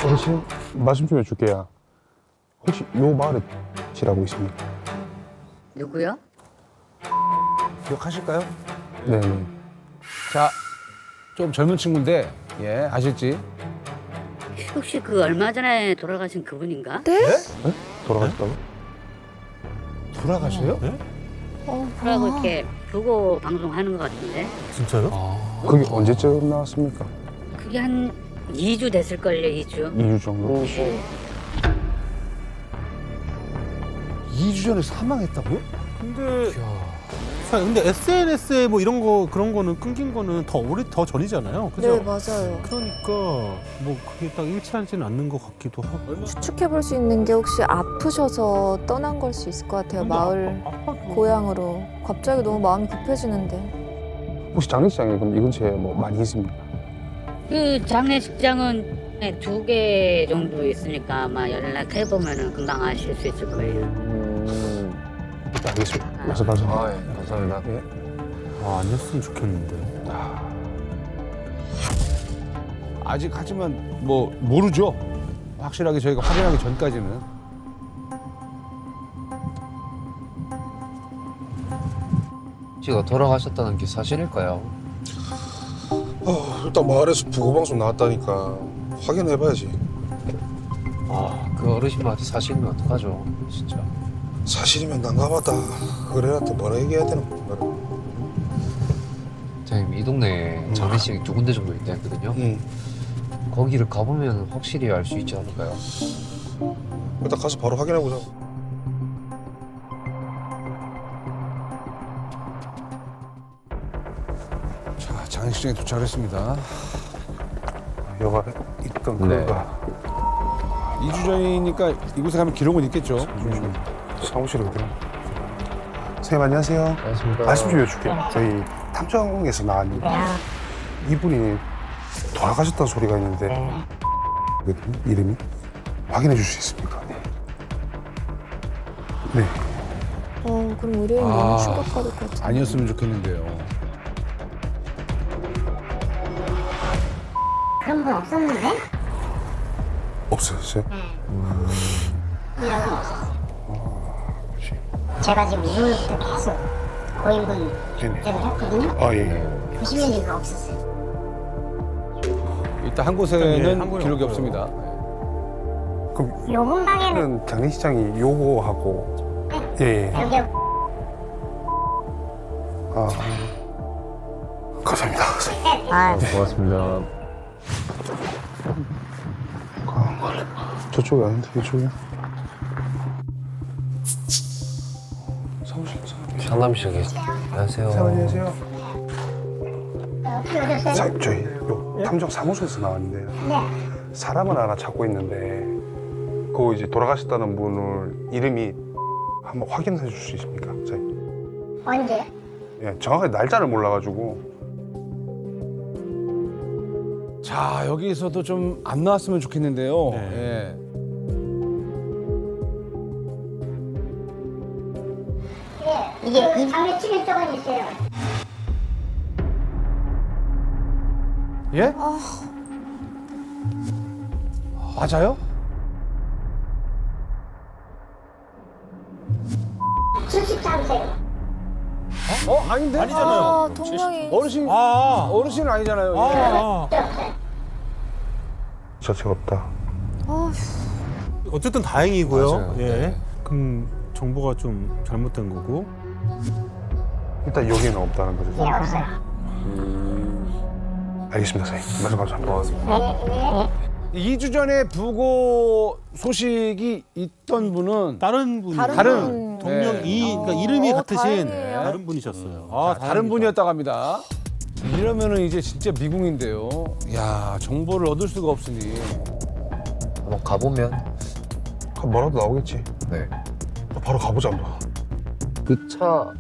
어르신 말씀 좀 해줄게요. 혹시 요 마을에 지라고 있습니까? 누구요? 기억하실까요? 네네. 자, 좀 젊은 친구인데, 예, 아실지? 혹시 그 얼마 전에 돌아가신 그분인가? 네? 돌아가셨다고? 돌아가셔요? 그러고 이렇게 보고 방송하는 것 같은데 진짜요? 그게 언제쯤 나왔습니까? 그게 한 2주 됐을걸요, 2주. 2주 정도? 2주 전에 사망했다고요? 근데 SNS에 뭐 이런 거 그런 거는 끊긴 거는 더 전이잖아요. 그죠? 네, 맞아요. 그러니까 뭐 그게 딱 일치하지는 않는 것 같기도 하고. 추측해 볼 수 있는 게 혹시 아프셔서 떠난 걸 수 있을 것 같아요. 마을 고향으로. 갑자기 너무 마음이 급해지는데. 혹시 장례식장에 그럼 이 근처에 뭐 많이 있습니까? 그 장례식장은 2개 정도 있으니까 아마 연락해 보면은 금방 아실 수 있을 거예요. 네, 알겠습니다. 말씀하세요. 아, 예, 감사합니다. 예. 아니었으면 좋겠는데. 아직 하지만 뭐 모르죠. 확실하게 저희가 확인하기 전까지는. 씨가 돌아가셨다는 게 사실일까요? 일단 마을에서 부고방송 나왔다니까 확인해봐야지. 그 어르신한테 사실이면 어떡하죠, 진짜. 사실이면 난감하다. 그래라 또 뭐라 얘기해야 되나? 선생님, 이 동네에 장례식이 2군데 정도 있다 했거든요. 거기를 가보면 확실히 알 수 있지 않을까요? 일단 가서 바로 확인해보자. 자, 장례식장에 도착했습니다. 여가 있던 네. 그가 2주 전이니까 이곳에 가면 기록은 있겠죠. 사무실에 어디로? 선생님 안녕하세요. 안녕하십니까. 말씀 좀 해줄게요. 저희 탐정에서 나왔는데 이분이 돌아가셨다는 소리가 있는데 이름이 확인해 줄 수 있습니까? 네. 그럼 의뢰인 너무 충격받을 것 같아요. 아니었으면 좋겠는데요. 그런 분 없었는데? 없어졌어요? 이런 건 없었어요. 제가 지금 2월부터 계속 고인분 네네. 제가 했거든요. 아 예. 보시면 이거 없었어요. 일단 한 곳에는 네, 한 곳에 기록이 없고요. 없습니다. 그럼 요 근방에는 이거는 장례식장이 요거하고 예. 여기 아 감사합니다. 선생님. 아, 고맙습니다. 저쪽이 아닌데 이쪽이야? 사무실 사람. 상담실에 계세요. 안녕하세요. 사장님 안녕하세요. 어떻게 오셨어요? 사장님 저희 요 탐정 사무소에서 나왔는데요. 네. 사람을 하나 찾고 있는데 그 이제 돌아가셨다는 분을 이름이 한번 확인해 줄 수 있습니까? 사장님. 언제? 예, 정확하게 날짜를 몰라가지고. 자, 여기서도 좀 안 나왔으면 좋겠는데요. 네. 예. 이게 이 장례 치는 쪽은 있어요. 예? 맞아요? 술집장세요. 아닌데? 아니잖아요. 동명이. 어르신, 어르신은 아니잖아요. 예. 자체가 없다. 어쨌든 다행이고요. 맞아요. 예. 네. 그럼 정보가 좀 잘못된 거고. 일단 여기는 없다는 거죠. 네, 없어요. 알겠습니다, 선생님. 말씀 감사합니다. 네, 네. 2주 전에 부고 소식이 있던 분은 다른 분이 다른 동명 네. 그러니까 이름이 같으신 다행이에요. 다른 분이셨어요. 다른 분이었다고 합니다. 이러면은 이제 진짜 미궁인데요. 야, 정보를 얻을 수가 없으니. 한번 가보면. 뭐라도 나오겠지. 네. 바로 가보자 한번. 그 차,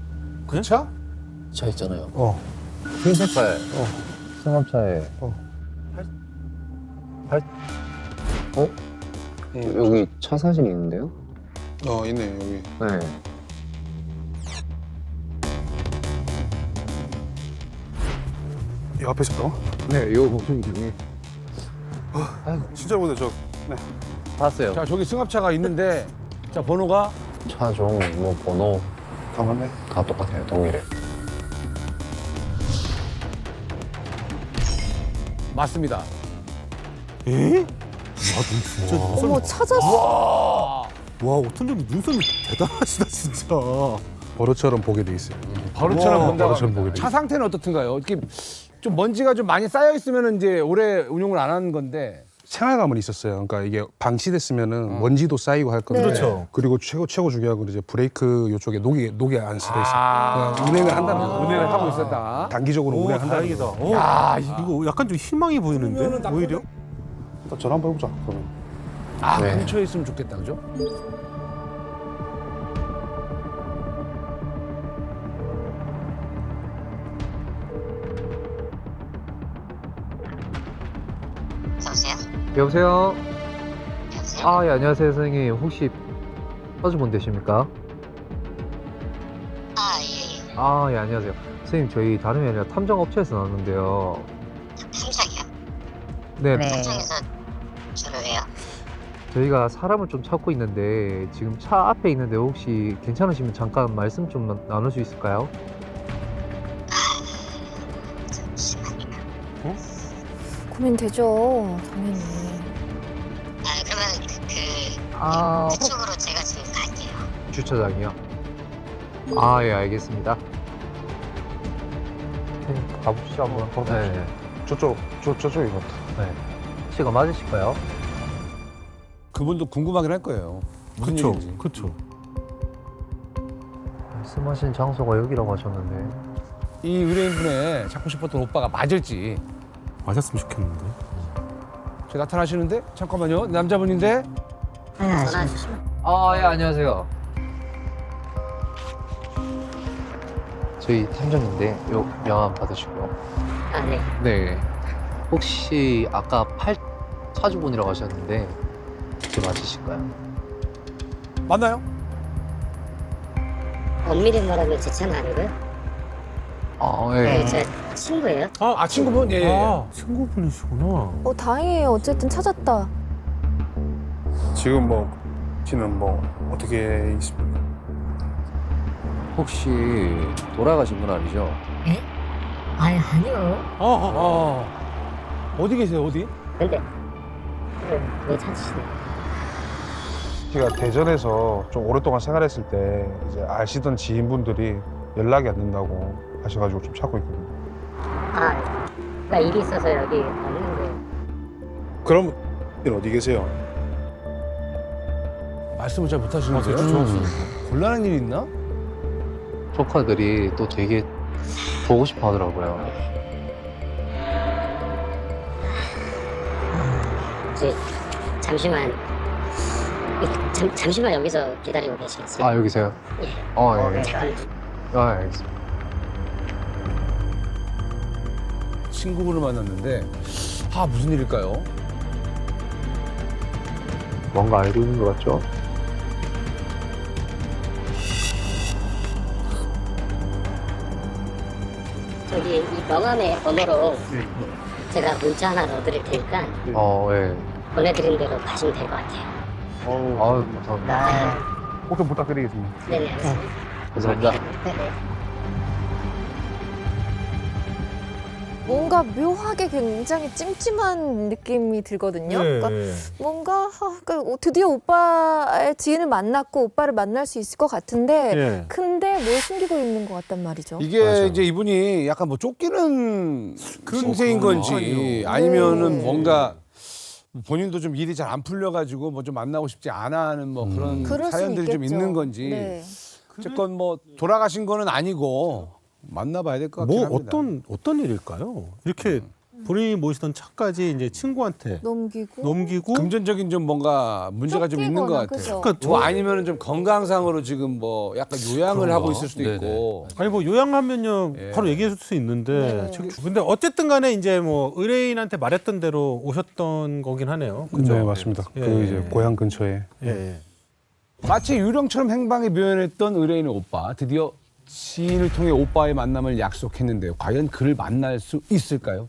그 차? 차 있잖아요. 흰색. 차에. 승합차에. 여기 차 사진이 있는데요? 있네 여기. 네. 이 앞에 있었다고? 네, 요 목소리 중에. 진짜 근데 저 봤어요. 자, 저기 승합차가 있는데 자, 번호가 차종, 뭐 번호 잠깐만. 다 똑같아요. 동일해. 맞습니다. 에? 와, 진짜 눈썹. 어머 찾았어. 와, 어쩐지 눈썹이 대단하시다, 진짜. 버릇처럼 보게 돼 있어요. 버릇처럼 와, 본다고 버릇처럼 합니다. 보게 돼 차 상태는 어떻든가요? 이렇게 좀 먼지가 좀 많이 쌓여 있으면 이제 오래 운용을 안 하는 건데 생활감은 있었어요. 그러니까 이게 방치됐으면은 먼지도 쌓이고 할 건데. 그렇죠. 그리고 최고 중요한 건 이제 브레이크 요쪽에 녹이 안 쓰여 있어요. 아, 그냥 운행을 한다는 거. 운행을 하고 있었다. 단기적으로 오, 운행한다는 다행이다. 거. 오, 야, 이거 약간 좀 희망이 보이는데, 오히려? 일단 전화 한번 해보자. 그러면. 아, 네. 근처에 있으면 좋겠다, 그죠? 여보세요? 여보세요? 여보세요? 아, 예, 안녕하세요, 선생님. 혹시 서주분 되십니까? 아, 예, 예. 아, 예, 안녕하세요. 선생님, 저희 다름이 아니라 탐정업체에서 나왔는데요. 탐정이요? 네, 탐정에서 주로 해요? 저희가 사람을 좀 찾고 있는데 지금 차 앞에 있는데 혹시 괜찮으시면 잠깐 말씀 좀 나눌 수 있을까요? 잠시만요. 고민되죠, 당연히. 아, 그러면 아, 그쪽으로 제가 지금 갈게요. 주차장이요? 아, 예, 알겠습니다. 가봅시다 한번. 네, 저쪽인 것 같아. 네. 혹시가 맞으실까요? 그분도 궁금하긴 할 거예요. 무슨 그쵸, 일인지. 그쵸. 말씀하신 장소가 여기라고 하셨는데. 이 의뢰인분의 찾고 싶었던 오빠가 맞을지. 맞았으면 좋겠는데. 저 나타나시는데? 잠깐만요. 남자분인데? 전화 주시면. 아, 예, 안녕하세요. 저희 탐정인데 명함 받으시고요. 아, 네. 네. 혹시 아까 차주분이라고 하셨는데 혹시 맞으실까요? 맞나요? 엄밀히 말하면 제 차는 아니고요. 아, 네, 예. 제 친구예요. 아, 친구분? 예, 예. 아, 친구분이시구나. 다행이에요. 어쨌든 찾았다. 지금 지는 어떻게 있습니까? 혹시 돌아가신 분 아니죠? 아니요. 어디 계세요, 어디? 근데 왜 찾으시나요? 제가 대전에서 좀 오랫동안 생활했을 때 이제 아시던 지인분들이 연락이 안 된다고 하셔가지고 좀 찾고 있거든요. 아, 나 일이 있어서 여기 왔는데. 그럼 어디 계세요? 말씀을 잘 못하시는데요? 그렇죠. 곤란한 일이 있나? 조카들이 또 되게 보고 싶어 하더라고요. 잠시만. 잠시만 여기서 기다리고 계시겠어요? 아, 여기세요? 예. 예. 잠깐. 아, 알겠습니다. 친구분을 만났는데 무슨 일일까요? 뭔가 알고 있는 것 같죠? 저기 이 명함의 번호로 제가 문자 하나 넣어드릴 테니까 예. 보내드린 대로 가시면 될 것 같아요. 아유, 감사합니다. 꼭 좀 부탁드리겠습니다. 네네, 알겠습니다. 감사합니다. 네네. 뭔가 묘하게 굉장히 찜찜한 느낌이 들거든요. 그러니까 뭔가 그러니까 드디어 오빠의 지인을 만났고 오빠를 만날 수 있을 것 같은데 예. 근데 뭘 숨기고 있는 것 같단 말이죠. 이게 맞아요. 이제 이분이 약간 쫓기는 신세인 건지 아니요. 아니면은 네. 뭔가 본인도 좀 일이 잘 안 풀려가지고 좀 만나고 싶지 않아 하는 뭐 그런 그럴 수 사연들이 좀 있겠죠. 있는 건지. 네. 어쨌건 돌아가신 거는 아니고 만나봐야 될 것 같긴 합니다. 어떤 일일까요? 이렇게 본인이 모시던 차까지 이제 친구한테 넘기고 금전적인 좀 뭔가 문제가 좀 있는 것 쫓기거나, 같아요. 그죠? 그러니까 뭐 아니면은 좀 건강상으로 지금 약간 요양을 그런가? 하고 있을 수도 네네. 있고. 아니 요양하면요 예. 바로 얘기해 줄 수 있는데 네. 근데 어쨌든 간에 이제 의뢰인한테 말했던 대로 오셨던 거긴 하네요. 그죠? 네, 맞습니다. 예. 그 이제 고향 근처에. 예. 마치 유령처럼 행방에 묘연했던 의뢰인의 오빠. 드디어 지인을 통해 오빠의 만남을 약속했는데요. 과연 그를 만날 수 있을까요?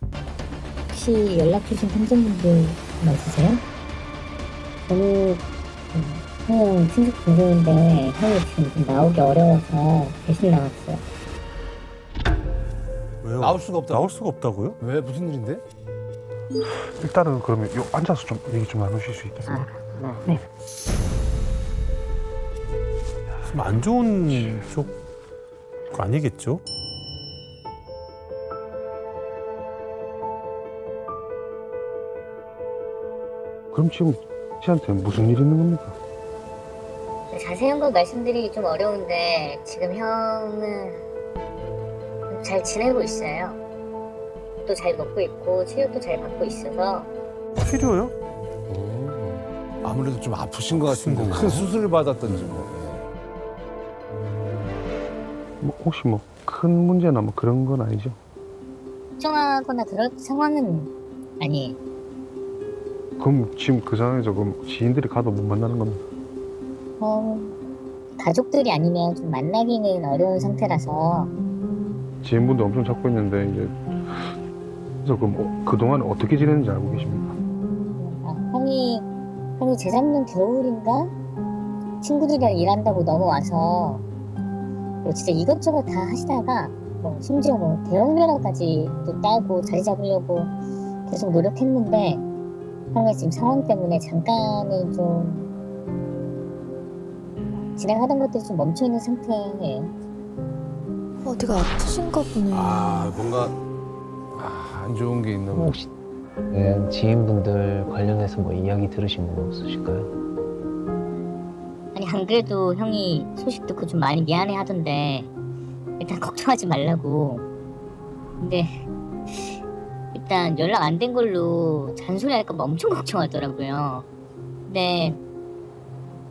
혹시 연락 주신 탐정분들 맞으세요? 저는 형 친척 분들인데 형이 지금 좀 나오기 어려워서 대신 나왔어요. 왜요? 나올 수가 없다. 나올 수가 없다고요? 왜 무슨 일인데? 일단은 그러면 요 앉아서 좀 얘기 좀 나누실 수 있겠어요? 네. 좀 안 좋은 쪽 아니겠죠? 그럼 지금 씨한테 무슨 일이 있는 겁니까? 자세한 거 말씀드리기 좀 어려운데 지금 형은 잘 지내고 있어요. 또 잘 먹고 있고 치료도 잘 받고 있어서. 치료요? 아무래도 좀 아프신 것 같은데 큰 수술을 받았던지 뭐. 뭐 혹시 뭐 큰 문제나 뭐 그런 건 아니죠? 걱정하거나 그럴 상황은 아니에요. 그럼 지금 그 상황에서 그럼 지인들이 가도 못 만나는 겁니까? 가족들이 아니면 좀 만나기는 어려운 상태라서. 지인분도 엄청 찾고 있는데 이제 그래서 그럼 그동안 어떻게 지냈는지 알고 계십니까? 형이 재작년 겨울인가 친구들이랑 일한다고 넘어와서 뭐 진짜 이것저것 다 하시다가 뭐 심지어 뭐 대형면허까지 또 따고 자리 잡으려고 계속 노력했는데 형의 지금 상황 때문에 잠깐은 좀 진행하던 것들이 좀 멈춰 있는 상태예요. 어디가 아프신가 보네. 뭔가 안 좋은 게 있나 보다. 혹시 지인분들 관련해서 뭐 이야기 들으신 분 없으실까요? 아니 안 그래도 형이 소식 듣고 좀 많이 미안해 하던데 일단 걱정하지 말라고. 근데 일단 연락 안 된 걸로 잔소리 할까 봐 엄청 걱정하더라고요. 근데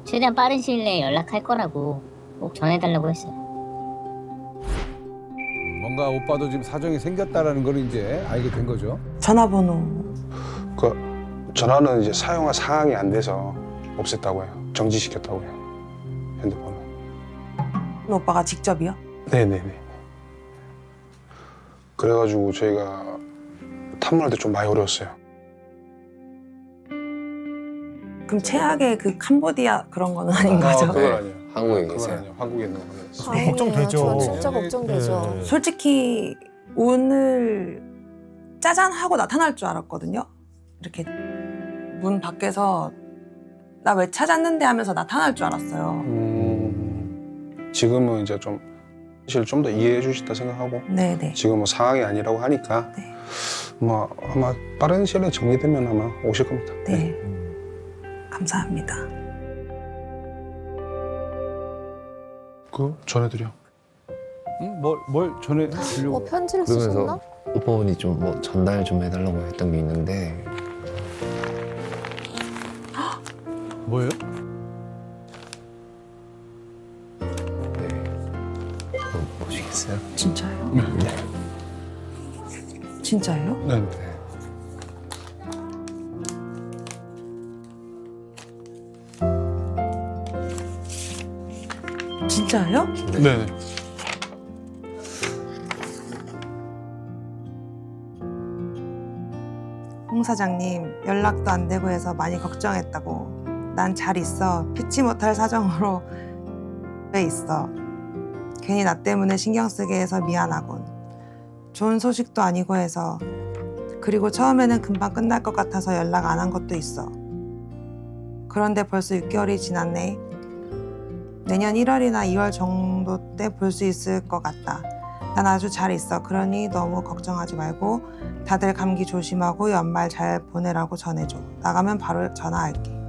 최대한 빠른 시일 내에 연락할 거라고 꼭 전해달라고 했어요. 뭔가 오빠도 지금 사정이 생겼다라는 걸 이제 알게 된 거죠. 전화번호. 그 전화는 이제 사용할 상황이 안 돼서 없앴다고 해요. 정지시켰다고 해요. 핸드폰을. 오빠가 직접이요? 네네네. 그래가지고 저희가 탐문할 때 좀 많이 어려웠어요. 그럼 최악의 그 캄보디아 그런 거는 아닌 거죠? 그건 아니에요. 한국에 그건 계세요? 아니에요. 한국에 있는 거는. 다행이에요. 걱정되죠. 저 진짜 걱정되죠. 네. 솔직히 오늘 짜잔 하고 나타날 줄 알았거든요. 이렇게 문 밖에서 나 왜 찾았는데 하면서 나타날 줄 알았어요. 지금은 이제 좀 사실 좀 더 이해해 주시다 생각하고 네네. 지금 뭐 상황이 아니라고 하니까 네. 뭐 아마 빠른 시일에 정리되면 아마 오실 겁니다. 네. 감사합니다. 그 전해드려. 응? 뭘 전해주려고. 편지를 쓰셨나? 그러면서 오빠분이 좀 뭐 전달 좀 해달라고 했던 게 있는데 뭐예요? 네. 그거 보시겠어요? 진짜요? 진짜예요? 네. 진짜예요? 네. 홍 사장님 연락도 안 되고 해서 많이 걱정했다고. 난 잘 있어. 피치 못할 사정으로 왜 있어. 괜히 나 때문에 신경 쓰게 해서 미안하군. 좋은 소식도 아니고 해서. 그리고 처음에는 금방 끝날 것 같아서 연락 안 한 것도 있어. 그런데 벌써 6개월이 지났네. 내년 1월이나 2월 정도 때 볼 수 있을 것 같다. 난 아주 잘 있어. 그러니 너무 걱정하지 말고 다들 감기 조심하고 연말 잘 보내라고 전해줘. 나가면 바로 전화할게.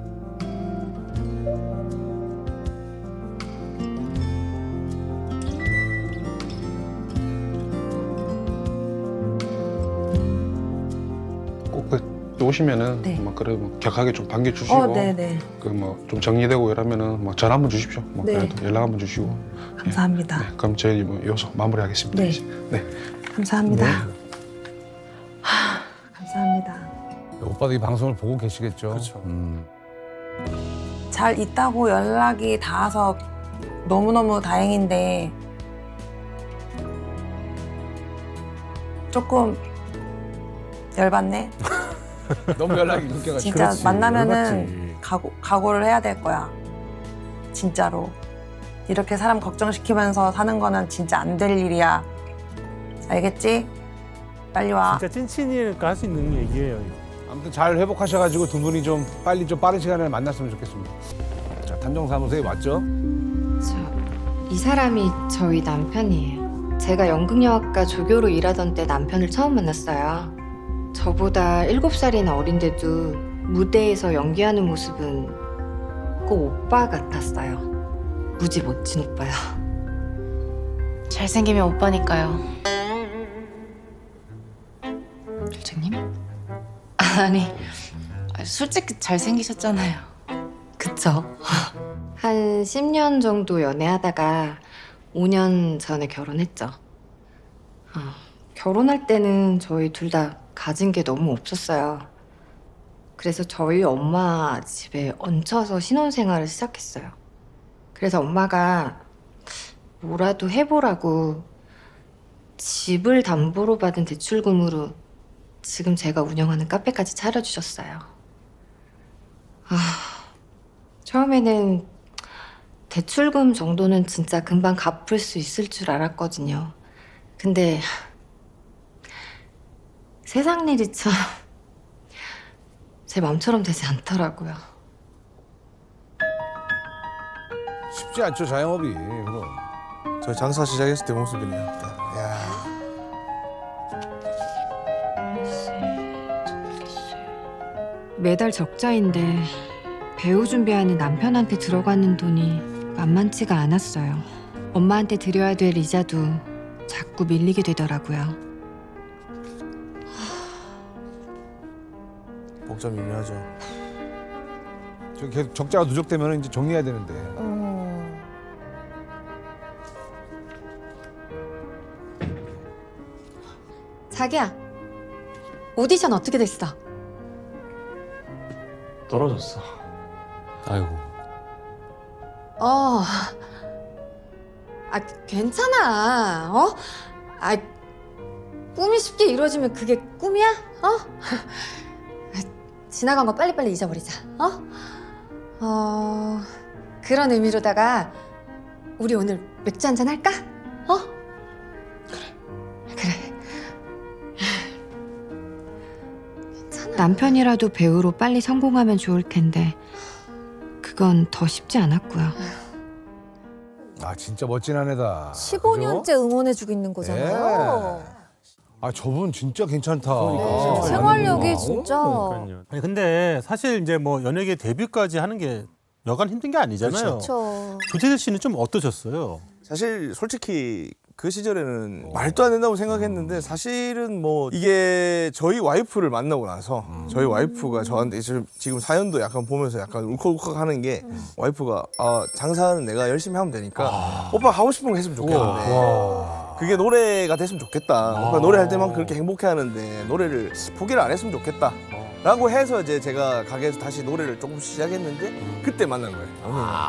꼭 오시면은 네. 뭐 그래 뭐 격하게 좀 반겨주시고 네네. 그 뭐 좀 정리되고 이러면은 뭐 전화 한번 주십시오. 뭐 네. 그래도 연락 한번 주시고. 감사합니다. 네, 그럼 저희 뭐 여기서 마무리하겠습니다. 네. 이제. 네. 감사합니다. 감사합니다. 오빠도 이 방송을 보고 계시겠죠. 그렇죠. 잘 있다고 연락이 닿아서 너무너무 다행인데 조금 열받네. 너무 연락이 늦게 가시고. 진짜 만나면은 열받지. 각오를 해야 될 거야. 진짜로. 이렇게 사람 걱정시키면서 사는 거는 진짜 안 될 일이야. 알겠지? 빨리 와. 진짜 찐친이니까 할 수 있는 얘기예요. 이거. 아무튼 잘 회복하셔가지고 두 분이 좀 빨리 좀 빠른 시간에 만났으면 좋겠습니다. 자, 탐정사무소에 왔죠? 이 사람이 저희 남편이에요. 제가 연극영화과 조교로 일하던 때 남편을 처음 만났어요. 저보다 7살이나 어린데도 무대에서 연기하는 모습은 꼭 오빠 같았어요. 무지 멋진 오빠요. 잘생기면 오빠니까요. 실장님? 아니, 솔직히 잘생기셨잖아요. 그쵸? 한 10년 정도 연애하다가 5년 전에 결혼했죠. 결혼할 때는 저희 둘 다 가진 게 너무 없었어요. 그래서 저희 엄마 집에 얹혀서 신혼생활을 시작했어요. 그래서 엄마가 뭐라도 해보라고 집을 담보로 받은 대출금으로 지금 제가 운영하는 카페까지 차려주셨어요. 처음에는 대출금 정도는 진짜 금방 갚을 수 있을 줄 알았거든요. 근데 세상 일이 참 제 마음처럼 되지 않더라고요. 쉽지 않죠, 자영업이. 그럼. 저 장사 시작했을 때 모습이네요. 야. 매달 적자인데 배우 준비하는 남편한테 들어가는 돈이 만만치가 않았어요. 엄마한테 드려야 될 이자도 자꾸 밀리게 되더라고요. 복잡 미묘하죠. 저 계속 적자가 누적되면 이제 정리해야 되는데. 자기야, 오디션 어떻게 됐어? 떨어졌어. 아이고. 괜찮아. 꿈이 쉽게 이루어지면 그게 꿈이야? 지나간 거 빨리빨리 잊어버리자. 그런 의미로다가 우리 오늘 맥주 한잔 할까? 그래. 괜찮아. 남편이라도 배우로 빨리 성공하면 좋을 텐데 그건 더 쉽지 않았고요. 아, 진짜 멋진 아내다. 15년째 응원해주고 있는 거잖아요. 아, 저분 진짜 괜찮다. 네, 생활력이 진짜. 그러니까요. 아니, 근데 사실 이제 뭐 연예계 데뷔까지 하는 게 여간 힘든 게 아니잖아요. 그렇죠. 조태재 씨는 좀 어떠셨어요? 사실 솔직히 그 시절에는 말도 안 된다고 생각했는데 사실은 뭐 이게 저희 와이프를 만나고 나서 저희 와이프가 저한테 지금 사연도 약간 보면서 약간 울컥울컥 하는 게 와이프가 장사는 내가 열심히 하면 되니까 오빠 하고 싶은 거 했으면 좋겠는데 그게 노래가 됐으면 좋겠다. 오빠 노래할 때만 그렇게 행복해 하는데 노래를 포기를 안 했으면 좋겠다. 라고 해서 이제 제가 가게에서 다시 노래를 조금씩 시작했는데 그때 만난 거예요.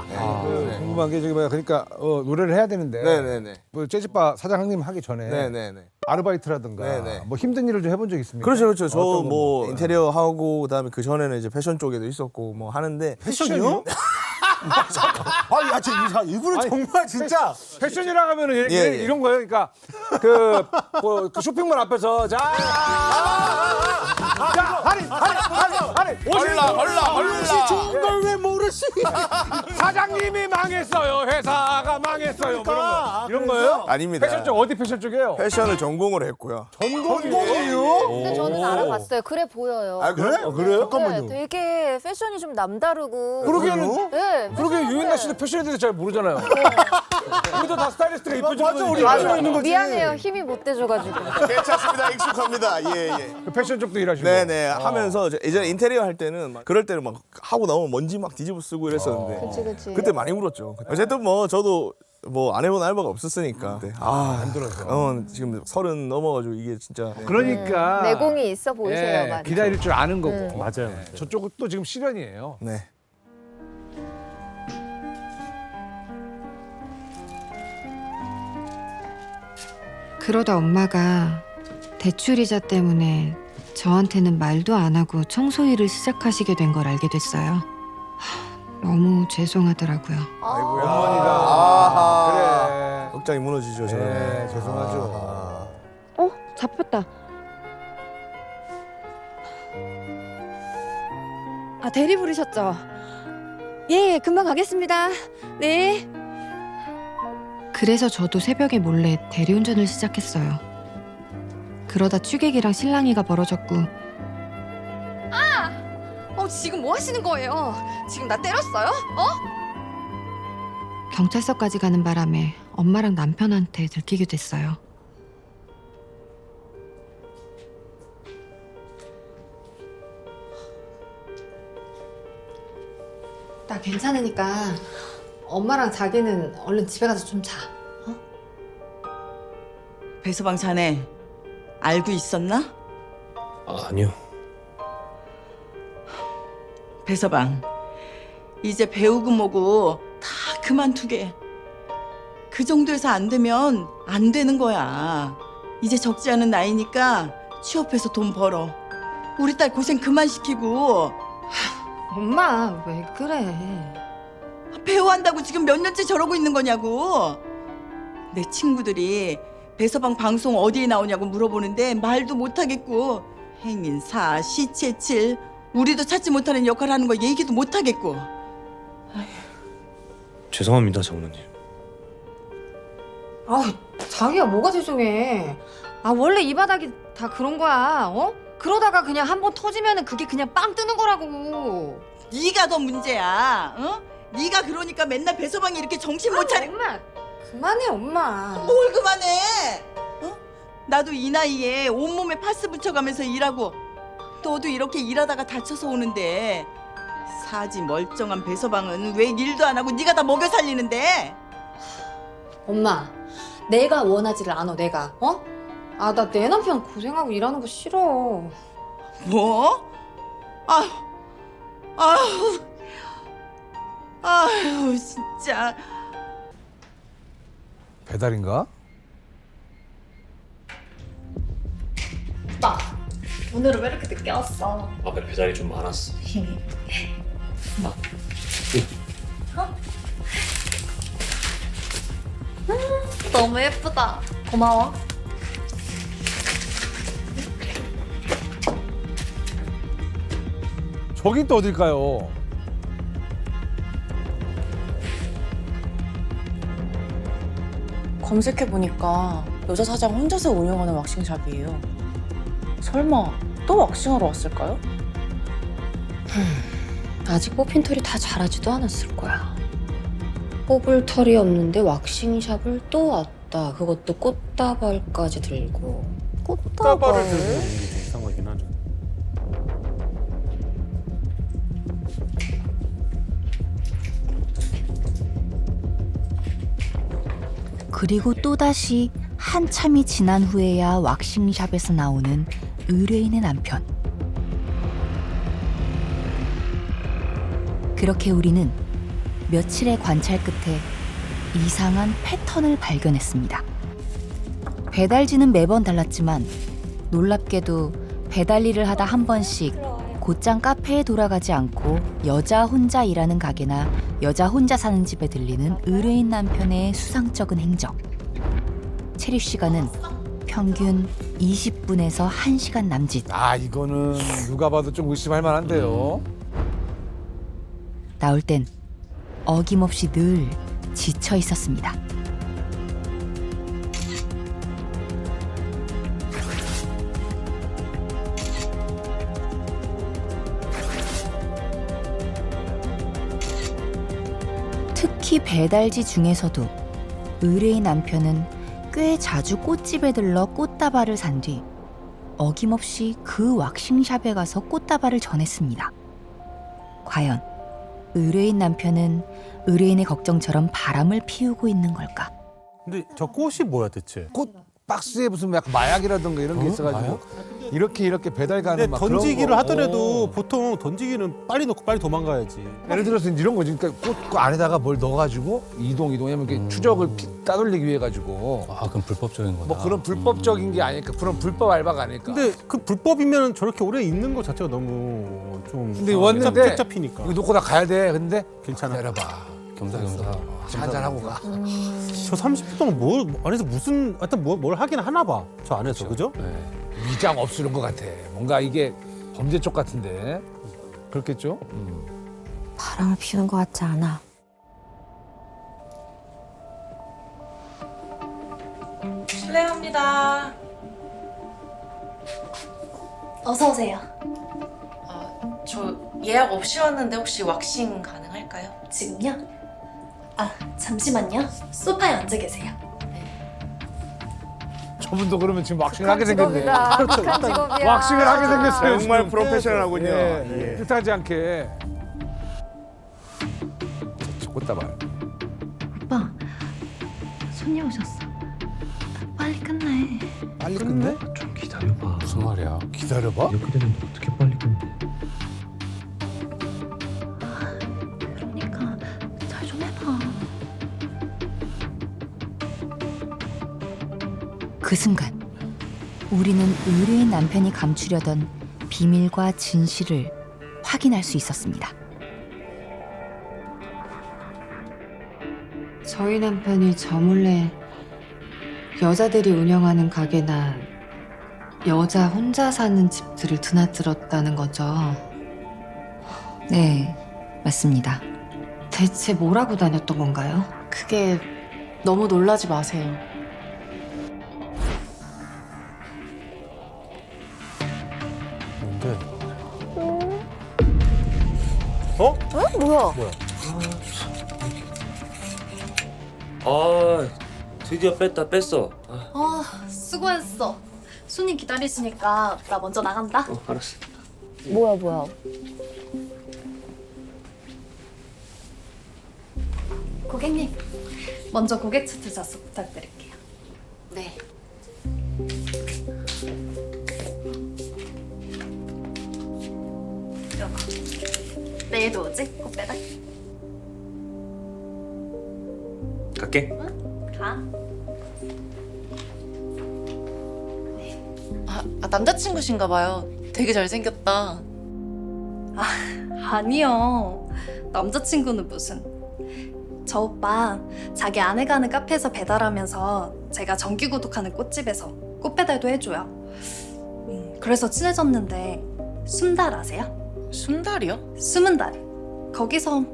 네. 궁금한 게 저기 뭐야, 그러니까 노래를 해야 되는데. 네네네. 뭐 재즈바 사장님 하기 전에 네네네. 아르바이트라든가 네네. 뭐 힘든 일을 좀 해본 적 있습니까? 그렇죠, 그렇죠. 저 어떤 뭐 거? 인테리어 하고 그다음에 그 전에는 이제 패션 쪽에도 있었고 뭐 하는데 패션이요? 아니, 야, 이분은 정말 진짜. 패션이라 하면은 예. 이런 거예요. 그러니까 그 쇼핑몰 앞에서 자 할인 얼라 좋은 걸 왜 모르시? 사장님이 망했어요. 회사가 망했어요. 뭐 이런 거예요? 아닙니다. 패션 쪽 어디 패션 쪽이에요? 패션을 전공을 했고요. 전공이에요? 근데 저는 알아봤어요. 그래 보여요. 아 그래? 그래요? 네, 되게 패션이 좀 남다르고. 그러기에는 네, 그러게 유인나 씨도 패션에 대해서 잘 모르잖아요. 우리도 다 스타일리스트가 이쁘죠. 맞아, 미안해요. 힘이 못 돼줘가지고. 괜찮습니다. 익숙합니다. 예. 그 패션 쪽도 일하시고. 네네. 하면서 예전에 인테리어 할 때는 막 그럴 때는 막 하고 나오면 먼지 막 뒤집어 쓰고 이랬었는데 그치. 그때 많이 울었죠. 어쨌든 뭐 저도 뭐 안 해본 알바가 없었으니까. 네. 안 들어서. 지금 30 넘어가지고 이게 진짜. 그러니까 내공이 있어 보이세요, 많이. 기다릴 줄 아는 거고. 맞아요. 저쪽은 또 지금 실현이에요. 네. 그러다 엄마가 대출이자 때문에 저한테는 말도 안 하고 청소 일을 시작하시게 된 걸 알게 됐어요. 너무 죄송하더라고요. 아이고야. 어머니가. 아하. 억장이 무너지죠, 저는. 네, 죄송하죠. 아하. 잡혔다. 아, 대리 부르셨죠? 예, 금방 가겠습니다. 네. 그래서 저도 새벽에 몰래 대리운전을 시작했어요. 그러다 취객이랑 실랑이가 벌어졌고 지금 뭐 하시는 거예요? 지금 나 때렸어요? 경찰서까지 가는 바람에 엄마랑 남편한테 들키게 됐어요. 나 괜찮으니까 엄마랑 자기는 얼른 집에 가서 좀 자. 배서방 자네 알고 있었나? 아니요. 배서방 이제 배우고 뭐고 다 그만두게. 그 정도에서 안 되면 안 되는 거야. 이제 적지 않은 나이니까 취업해서 돈 벌어. 우리 딸 고생 그만 시키고. 엄마 왜 그래? 배우한다고 지금 몇 년째 저러고 있는 거냐고. 내 친구들이 배서방 방송 어디에 나오냐고 물어보는데 말도 못하겠고, 행인사, 시체칠, 우리도 찾지 못하는 역할을 하는 거 얘기도 못하겠고. 죄송합니다, 장모님. 자기가 뭐가 죄송해? 원래 이 바닥이 다 그런 거야. 그러다가 그냥 한 번 터지면은 그게 그냥 빵 뜨는 거라고. 네가 더 문제야. 네가 그러니까 맨날 배서방이 이렇게 정신 못 차려. 엄마 그만해 엄마. 뭘 그만해? 나도 이 나이에 온몸에 파스 붙여가면서 일하고, 너도 이렇게 일하다가 다쳐서 오는데 사지 멀쩡한 배서방은 왜 일도 안 하고 네가 다 먹여 살리는데? 엄마 내가 원하지를 않아. 내가 나 내 남편 고생하고 일하는 거 싫어. 뭐? 아유 진짜. 배달인가? 오빠, 오늘은 왜 이렇게 늦게 왔어? 앞에 배달이 좀 많았어. 너무 예쁘다. 고마워. 저긴 또 어딜까요? 검색해보니까 여자 사장 혼자서 운영하는 왁싱샵이에요. 설마 또 왁싱하러 왔을까요? 아직 뽑힌 털이 다 자라지도 않았을 거야. 뽑을 털이 없는데 왁싱샵을 또 왔다. 그것도 꽃다발까지 들고. 꽃다발을 들고 있는 게 이상하긴 하죠. 그리고 또다시 한참이 지난 후에야 왁싱샵에서 나오는 의뢰인의 남편. 그렇게 우리는 며칠의 관찰 끝에 이상한 패턴을 발견했습니다. 배달지는 매번 달랐지만 놀랍게도 배달 일을 하다 한 번씩 곧장 카페에 돌아가지 않고 여자 혼자 일하는 가게나 여자 혼자 사는 집에 들리는 의뢰인 남편의 수상쩍은 행적. 체류 시간은 평균 20분에서 1시간 남짓. 이거는 누가 봐도 좀 의심할 만한데요. 나올 땐 어김없이 늘 지쳐 있었습니다. 특히 배달지 중에서도 의뢰인 남편은 꽤 자주 꽃집에 들러 꽃다발을 산 뒤 어김없이 그 왁싱샵에 가서 꽃다발을 전했습니다. 과연 의뢰인 남편은 의뢰인의 걱정처럼 바람을 피우고 있는 걸까? 근데 저 꽃이 뭐야 대체? 꽃 박스에 무슨 약간 마약이라든가 이런 게 있어가지고 이렇게 배달 가는 근데 막 그런 던지기를 거. 하더라도 보통 던지기는 빨리 넣고 빨리 도망가야지. 예를 들어서 이런 거지. 그러니까 꽃 안에다가 뭘 넣어가지고 이동하면 이렇게 추적을 따돌리기 위해 가지고. 아 그럼 불법적인 거다. 뭐 그런 불법적인 게 아닐까. 그런 불법 알바가 아닐까. 근데 그 불법이면 저렇게 오래 있는 것 자체가 너무 좀. 근데 왔는데 책 잡히니까. 이거 놓고 다 가야 돼. 근데 괜찮아. 내려봐. 겸사겸사. 한잔 하고 가. 저 30분 동안 뭘 안에서 무슨 하여튼 뭘 하긴 하나 봐. 저 안에서 그죠? 네. 위장 없으는 것 같아. 뭔가 이게 범죄 쪽 같은데. 그렇겠죠? 바람을 피우는 것 같지 않아. 실례합니다. 어서 오세요. 저 예약 없이 왔는데 혹시 왁싱 가능할까요? 지금요? 아, 잠시만요. 소파에 앉아 계세요. 저분도 그러면 지금 왁싱을 하게 생겼네. 직업이다. 악한 직업이야. 왁싱을 하게 생겼어요. 정말 지금. 프로페셔널하군요. 예. 뜻하지 않게. 꽃다발. 오빠, 손님 오셨어. 빨리 끝내. 빨리 끝내? 좀 기다려봐. 무슨 말이야? 기다려봐? 이렇게 되면 어떻게 빨리 끝내? 그러니까 잘 좀 해봐. 그 순간 우리는 의뢰인 남편이 감추려던 비밀과 진실을 확인할 수 있었습니다. 저희 남편이 저 몰래 여자들이 운영하는 가게나 여자 혼자 사는 집들을 드나들었다는 거죠. 네, 맞습니다. 대체 뭘 하고 다녔던 건가요? 그게 너무 놀라지 마세요. 뭔데? 어? 뭐야? 아 드디어 뺐어. 수고했어. 손님 기다리시니까 나 먼저 나간다. 알았어. 뭐야? 고객님, 먼저 고객 차트 좌석 부탁드릴게요. 네. 이거. 내일도 오지? 꼭 배달. 갈게. 가. 남자친구신가 봐요. 되게 잘생겼다. 아니요. 남자친구는 무슨. 저 오빠 자기 아내가 하는 카페에서 배달하면서 제가 정기 구독하는 꽃집에서 꽃 배달도 해줘요. 그래서 친해졌는데 숨달 아세요? 순달이요? 숨은 달. 거기서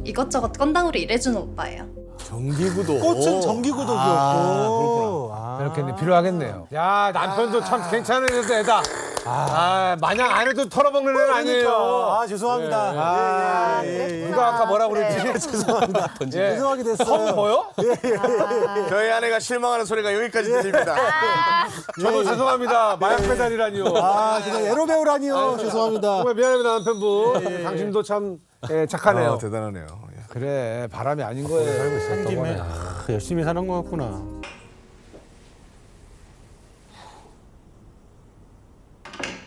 이것저것 건당으로 일해주는 오빠예요. 정기구도. 꽃은 정기구독이었고. 이렇게 필요하겠네요. 야, 남편도 참 괜찮은 애다. 마냥 아내도 털어먹는 애는 아니에요. 죄송합니다. 누가 아까 뭐라고 그랬지? 죄송합니다. 죄송하게 됐어요. 성 뭐요? 저희 아내가 실망하는 소리가 여기까지 들립니다. 저도 죄송합니다. 마약 배달이라니요. 그냥 에로 배우라니요. 죄송합니다. 정말 미안합니다, 남편분. 당신도 참 착하네요. 대단하네요. 그래, 바람이 아닌 거예요. 알고 한 김에 열심히 사는 것 같구나.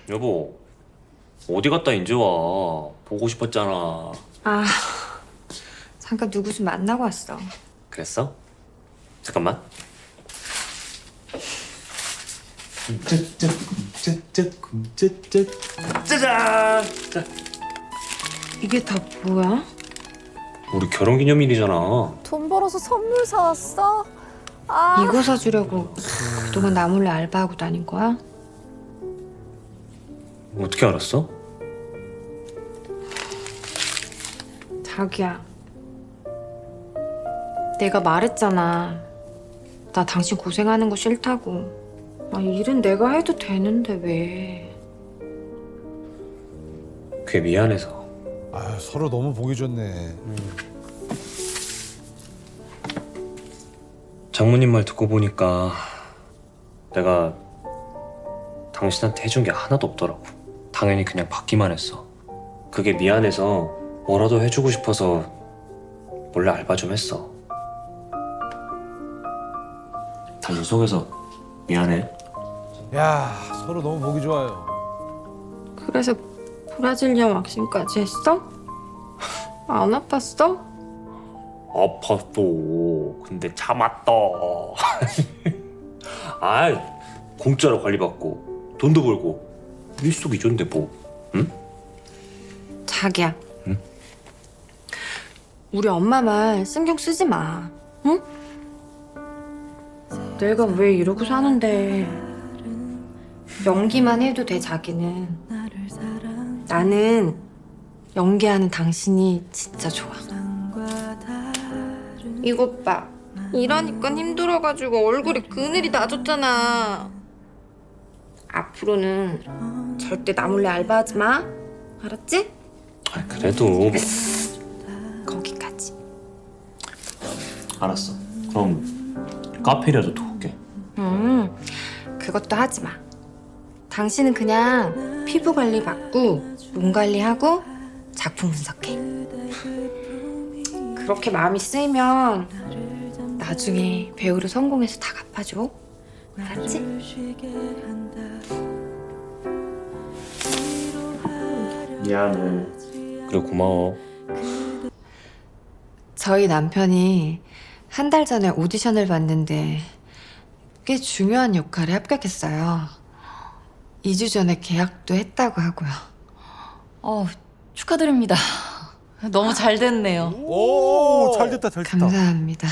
여보 어디 갔다 이제 와? 보고 싶었잖아. 잠깐 누구 좀 만나고 왔어. 그랬어? 잠깐만. 짜잔! 자, 이게 다 뭐야? 우리 결혼기념일이잖아. 돈 벌어서 선물 사왔어? 이거 사주려고 그동안 나 몰래 알바하고 다닌 거야? 어떻게 알았어? 자기야, 내가 말했잖아. 나 당신 고생하는 거 싫다고. 일은 내가 해도 되는데 왜? 그게 미안해서. 서로 너무 보기 좋네. 장모님 말 듣고 보니까 내가 당신한테 해준 게 하나도 없더라고. 당연히 그냥 받기만 했어. 그게 미안해서 뭐라도 해주고 싶어서 몰래 알바 좀 했어. 당신 속에서 미안해. 야, 서로 너무 보기 좋아요. 그래서 브라질리언 왁싱까지 했어? 안 아팠어? 아팠어. 근데 참았다. 아이, 공짜로 관리받고 돈도 벌고 일석이조인데 뭐. 응? 자기야. 응? 우리 엄마 말 신경 쓰지 마. 응? 내가 왜 이러고 사는데 연기만 해도 돼 자기는. 나는 연기하는 당신이 진짜 좋아. 이것 봐. 일하니까 힘들어가지고 얼굴에 그늘이 나졌잖아. 앞으로는 절대 나 몰래 알바하지 마. 알았지? 아, 그래도 거기까지. 알았어. 그럼 카페라도 도울게. 그것도 하지 마. 당신은 그냥 피부 관리 받고 몸 관리하고 작품 분석해. 그렇게 마음이 쓰이면 나중에 배우로 성공해서 다 갚아줘. 알았지? 미안해. 그래, 고마워. 저희 남편이 한 달 전에 오디션을 봤는데 꽤 중요한 역할에 합격했어요. 2주 전에 계약도 했다고 하고요. 축하드립니다. 너무 잘 됐네요. 오, 잘 됐다, 잘 됐다. 감사합니다.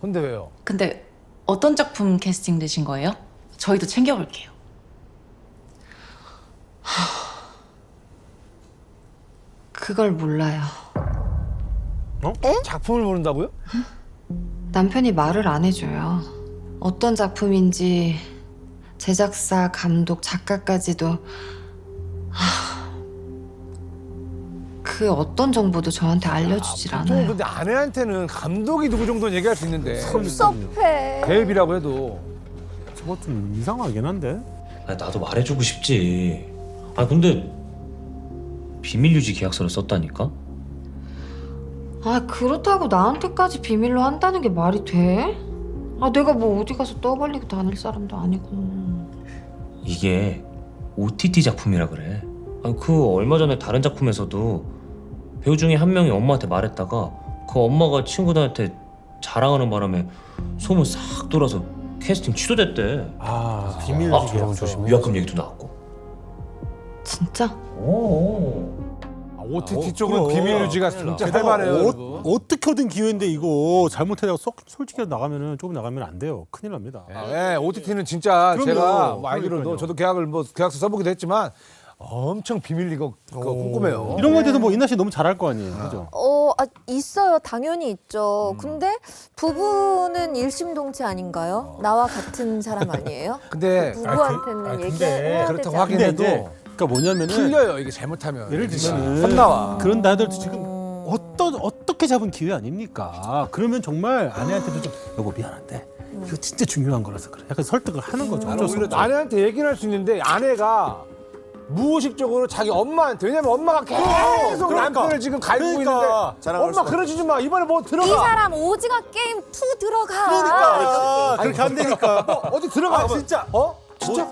근데 왜요? 근데 어떤 작품 캐스팅 되신 거예요? 저희도 챙겨볼게요. 그걸 몰라요. 작품을 모른다고요? 남편이 말을 안 해줘요. 어떤 작품인지 제작사, 감독, 작가까지도 그 어떤 정보도 저한테 알려주질 보통 않아요. 근데 아내한테는 감독이 누구 정도는 얘기할 수 있는데 섭섭해. 배입이라고 해도 저거 좀 이상하긴 한데. 아, 나도 말해주고 싶지. 아, 근데 비밀 유지 계약서를 썼다니까? 아, 그렇다고 나한테까지 비밀로 한다는 게 말이 돼? 아, 내가 뭐 어디 가서 떠벌리고 다닐 사람도 아니고. 이게 OTT 작품이라 그래. 아니, 그 얼마 전에 다른 작품에서도 배우 중에 한 명이 엄마한테 말했다가 그 엄마가 친구들한테 자랑하는 바람에 소문 싹 돌아서 캐스팅 취소됐대. 아, 비밀 아, 유지 계약서. 위약금 얘기도 나왔고. 진짜? OTT 쪽은 그럼. 비밀 유지가 진짜 게다가 활발해요. 여러분. 어떻게 얻은 기회인데 이거 잘못해서 솔직히 나가면은 조금 나가면 안 돼요. 큰일 납니다. 네, OTT는 진짜 그럼요. 제가 뭐 알기로도 그러니까요. 저도 계약서 써보기도 했지만 엄청 비밀 이거 꼼꼼해요. 이런 거에 대해서 뭐 인나 씨 너무 잘할 거 아니에요, 그죠? 있어요. 당연히 있죠. 근데 부부는 일심동체 아닌가요? 나와 같은 사람 아니에요? 근데 부부한테는 얘기해야 되지 그렇다고 않아요? 하긴 해도 그러니까 뭐냐면은 풀려요 이게 잘못하면. 예를 들면 혼나와. 그런 다들 지금 어떻게 잡은 기회 아닙니까? 그러면 정말 아내한테도 좀 여보 미안한데 이거 진짜 중요한 거라서 그래. 약간 설득을 하는 거죠. 나는 어쩔 수 오히려 없죠. 아내한테 얘기는 할 수 있는데 아내가 무의식적으로 자기 엄마한테, 왜냐면 엄마가 계속 그러니까. 남편을 지금 갈고 그러니까. 있는데 자랑할 엄마 수가 그러지 마 이번에 뭐 들어가. 이 사람 오징어 게임 2 들어가. 그러니까 그렇게 안 되니까. 어디 들어가. 아, 진짜. 진짜?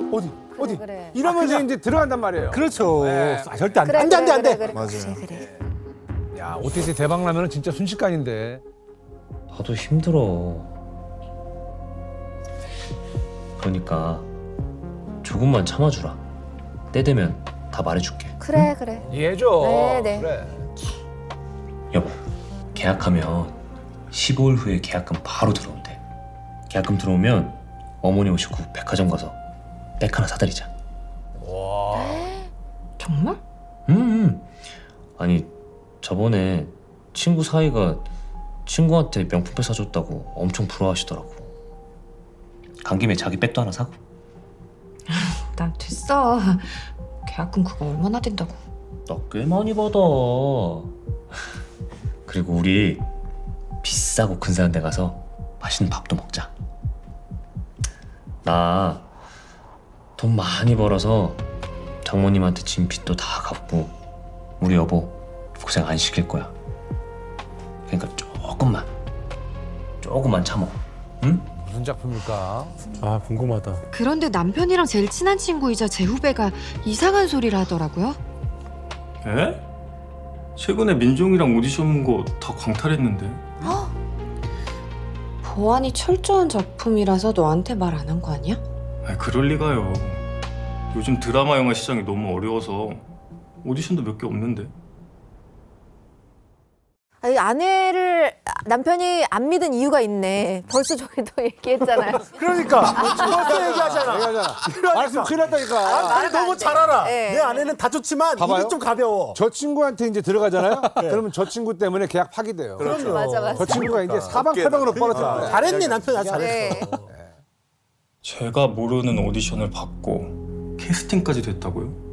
어디? 그래. 이러면서 그냥- 이제 들어간단 말이에요. 그렇죠. 네. 아, 절대 안 돼. 그래, 안 돼, 안 돼, 안 돼. 그래. 맞아요. 그래. 야, OTT 대박 나면은 진짜 순식간인데. 나도 힘들어. 그러니까 조금만 참아주라. 때 되면 다 말해줄게. 그래. 이해해줘. 네. 그래. 여보, 계약하면 15일 후에 계약금 바로 들어온대. 계약금 들어오면 어머니 오시고 백화점 가서 백 하나 사드리자. 정말? 아니, 저번에 친구 사이가 친구한테 명품백 사줬다고 엄청 부러워하시더라고. 간 김에 자기 백도 하나 사고. 난 됐어. 계약금 그거 얼마나 된다고. 나 꽤 많이 받아. 그리고 우리 비싸고 근사한 데 가서 맛있는 밥도 먹자. 나 돈 많이 벌어서 장모님한테 진 빚도 다 갚고 우리 여보 고생 안 시킬 거야. 그러니까 조금만 참어. 응? 무슨 작품일까? 아 궁금하다. 그런데 남편이랑 제일 친한 친구이자 제 후배가 이상한 소리를 하더라고요. 에? 최근에 민종이랑 오디션 본 거 다 광탈했는데. 보안이 철저한 작품이라서 너한테 말 안 한 거 아니야? 아, 그럴 리가요. 요즘 드라마 영화 시장이 너무 어려워서 오디션도 몇 개 없는데. 아니, 아내를 남편이 안 믿은 이유가 있네. 벌써 저기도 얘기했잖아요. 그러니까 벌써 얘기하잖아. 말씀 큰일 났다니까. 아니 너무 잘 알아. 네. 내 아내는 다 좋지만 봐봐요. 입이 좀 가벼워. 저 친구한테 이제 들어가잖아요. 그러면 저 친구 때문에 계약 파기돼요. 그럼요. 맞아. 저 친구가 이제 사방팔방으로 뻗었잖아요. 잘했네 남편 아주 잘했어. 네. 제가 모르는 오디션을 받고 캐스팅까지 됐다고요?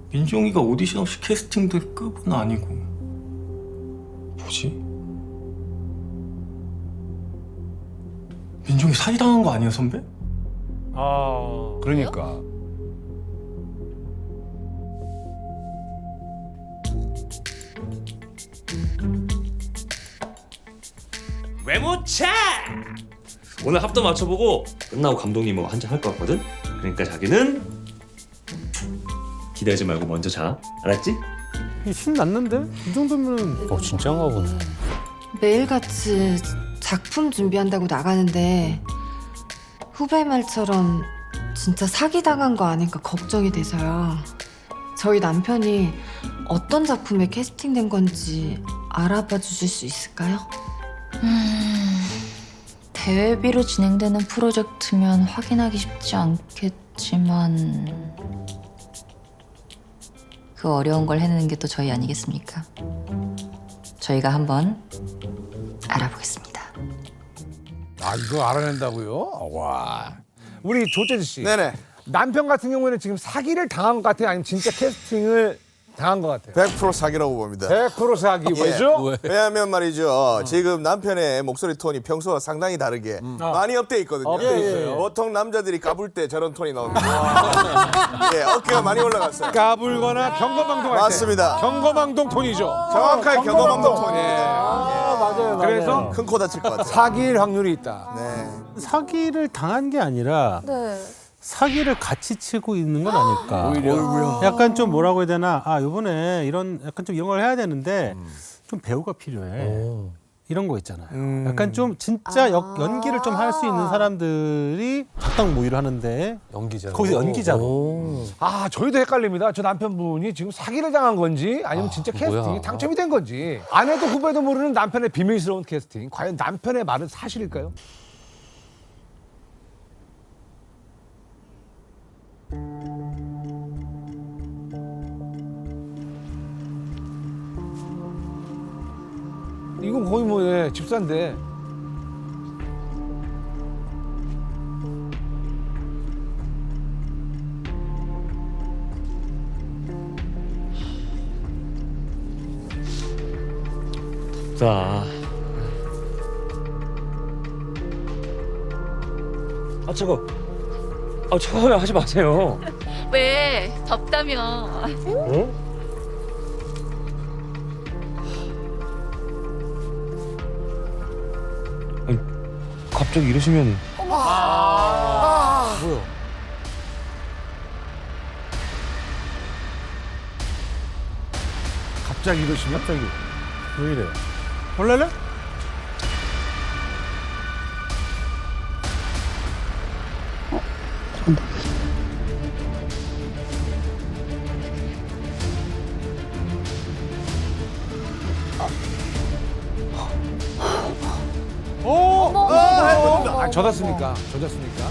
민종이가 오디션 없이 캐스팅될 급은 아니고. 뭐지? 민종이 사기당한 거 아니에요, 선배? 그러니까. 외모차! 오늘 합도 맞춰보고 끝나고 감독님하고 한잔 할 것 같거든? 그러니까 자기는 기대하지 말고 먼저 자. 알았지? 신났는데? 이 정도면 진짜인가 보네. 매일같이 작품 준비한다고 나가는데 후배 말처럼 진짜 사기당한 거 아닐까 걱정이 돼서요. 저희 남편이 어떤 작품에 캐스팅된 건지 알아봐 주실 수 있을까요? 대회비로 진행되는 프로젝트면 확인하기 쉽지 않겠지만 그 어려운 걸 해내는 게 또 저희 아니겠습니까? 저희가 한번 알아보겠습니다. 아, 이거 알아낸다고요? 와. 우리 조재지 씨. 네네. 남편 같은 경우에는 지금 사기를 당한 것 같아요? 아니면 진짜 캐스팅을 당한 것 같아요? 100% 사기라고 봅니다. 100% 사기. 왜죠? 왜냐하면 말이죠. 지금 남편의 목소리 톤이 평소와 상당히 다르게 많이 업돼 있거든요. 업돼 있어요. 보통 남자들이 까불 때 저런 톤이 나옵니다. 예, 어깨가 많이 올라갔어요. 까불거나 경거망동 할 때. 맞습니다. 경거망동 톤이죠. 정확하게 경거망동 톤이에요. 맞아요. 그래서 큰 코 다칠 것 같아요. 사기일 확률이 있다. 네. 사기를 당한 게 아니라 네. 사기를 같이 치고 있는 건 아닐까. 오히려. 약간 좀 뭐라고 해야 되나. 아 이번에 이런 약간 좀 이런 걸 해야 되는데 좀 배우가 필요해. 이런 거 있잖아요. 약간 좀 진짜 연기를 좀 할 수 있는 사람들이 작당 모의를 하는데 연기자. 거기서 연기자로. 아, 저희도 헷갈립니다. 저 남편분이 지금 사기를 당한 건지 아니면 진짜 캐스팅이 뭐야. 당첨이 된 건지. 아내도 후배도 모르는 남편의 비밀스러운 캐스팅. 과연 남편의 말은 사실일까요? 이건 거의 뭐 집사인데. 자. 아, 저거. 아, 저거 하지 마세요. 왜? 덥다며. 어? 아니, 갑자기 이러시면. 뭐야? 갑자기 이러시면? 갑자기 왜 이래? 원래는? 아, 젖었습니까? 젖었습니까?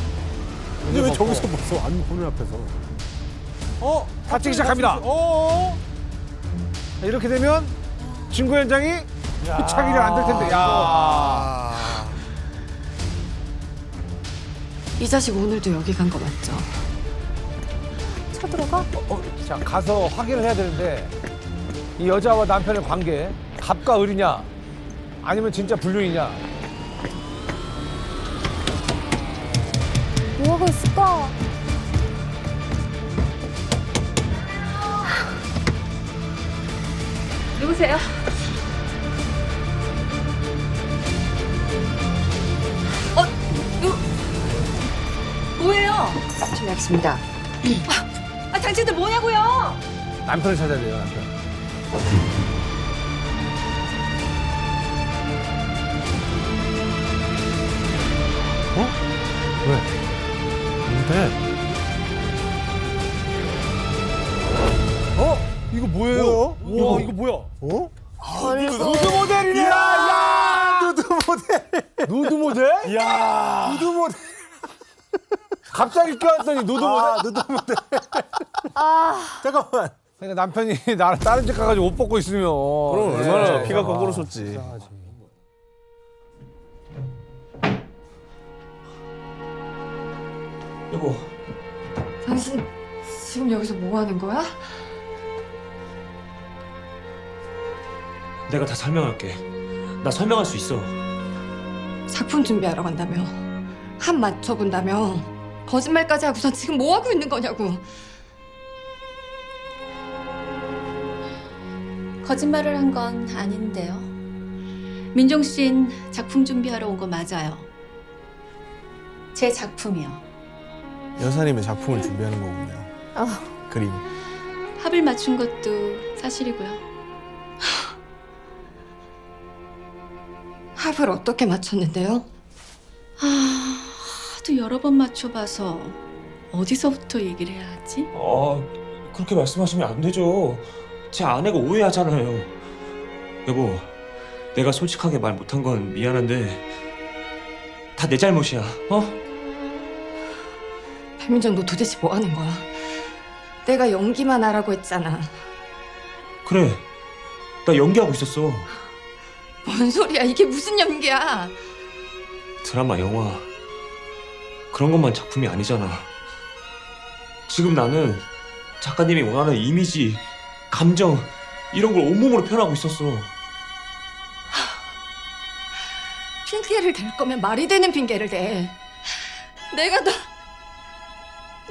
근데 왜 저기서 벌써 안 보는 앞에서? 다치기 시작합니다. 이렇게 되면 증거 현장이 차기를 안 될 텐데. 야. 이 자식 오늘도 여기 간 거 맞죠? 쳐들어가? 자, 가서 확인을 해야 되는데 이 여자와 남편의 관계 갑과 을이냐 아니면 진짜 불륜이냐. 뭐 하고 있을까? 누구세요? 실례하겠습니다. 당신들 뭐냐고요? 남편을 찾아야 돼요, 남편. 왜? 뭔데? 이거 뭐예요? 우와, 이거 뭐야? 누드 모델이네! 야! 누드 모델. 누드 모델? 야. 누드 모델. 갑자기 껴왔더니 누드 모델? 누드 모델. 잠깐만. 그러니까 남편이 나를 다른 집 가가지고 옷 벗고 있으면. 그럼 얼마나 피가 거꾸로 솟지. 여보, 당신 지금 여기서 뭐 하는 거야? 내가 다 설명할게. 나 설명할 수 있어. 작품 준비하러 간다며. 한 맞춰본다며. 거짓말까지 하고선 지금 뭐 하고 있는 거냐고. 거짓말을 한 건 아닌데요. 민종 씨는 작품 준비하러 온 거 맞아요. 제 작품이요. 여사님의 작품을 준비하는 거군요. 그림. 합을 맞춘 것도 사실이고요. 합을 어떻게 맞췄는데요? 하도 여러 번 맞춰봐서 어디서부터 얘기를 해야 하지? 그렇게 말씀하시면 안 되죠. 제 아내가 오해하잖아요. 여보, 내가 솔직하게 말 못한 건 미안한데 다 내 잘못이야. 배민정, 너 도대체 뭐 하는 거야? 내가 연기만 하라고 했잖아. 그래, 나 연기하고 있었어. 뭔 소리야? 이게 무슨 연기야? 드라마, 영화 그런 것만 작품이 아니잖아. 지금 나는 작가님이 원하는 이미지, 감정 이런 걸 온몸으로 표현하고 있었어. 핑계를 댈 거면 말이 되는 핑계를 대. 내가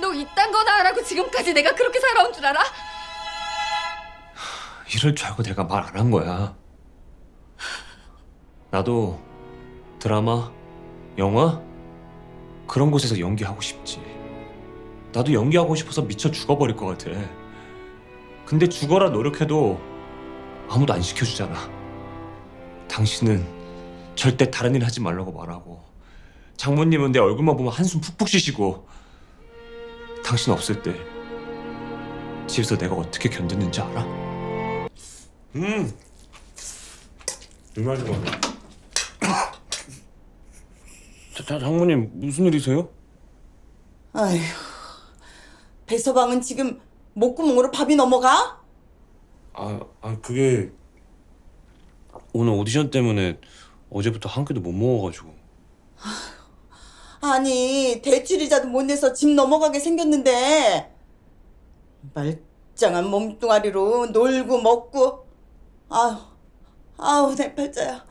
너 이딴 거나 하라고 지금까지 내가 그렇게 살아온 줄 알아? 이럴 줄 알고 내가 말 안 한 거야. 나도 드라마, 영화 그런 곳에서 연기하고 싶지. 나도 연기하고 싶어서 미쳐 죽어버릴 것 같아. 근데 죽어라 노력해도 아무도 안 시켜주잖아. 당신은 절대 다른 일 하지 말라고 말하고, 장모님은 내 얼굴만 보면 한숨 푹푹 쉬시고, 당신 없을 때 집에서 내가 어떻게 견뎠는지 알아? 정말 좋아. 장모님 무슨 일이세요? 아휴, 배서방은 지금 목구멍으로 밥이 넘어가? 그게 오늘 오디션 때문에 어제부터 한 끼도 못 먹어가지고. 아니, 대출이자도 못 내서 집 넘어가게 생겼는데 말짱한 몸뚱아리로 놀고 먹고. 아우 내 팔자야.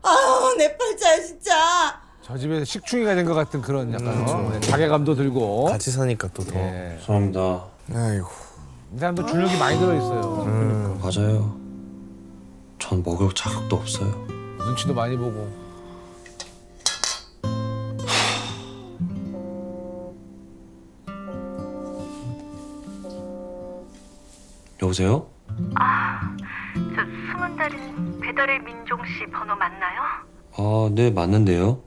아우 내 팔자야 진짜. 저 집에서 식충이가 된 것 같은 그런 약간 네, 자괴감도 들고. 같이 사니까 또 더. 죄송합니다. 아이고. 이 사람도 줄력이 많이 들어있어요. 맞아요. 전 먹을 자격도 없어요. 눈치도 많이 보고. 여보세요? 저 숨은 달인 배달의 민종 씨 번호 맞나요? 네, 맞는데요.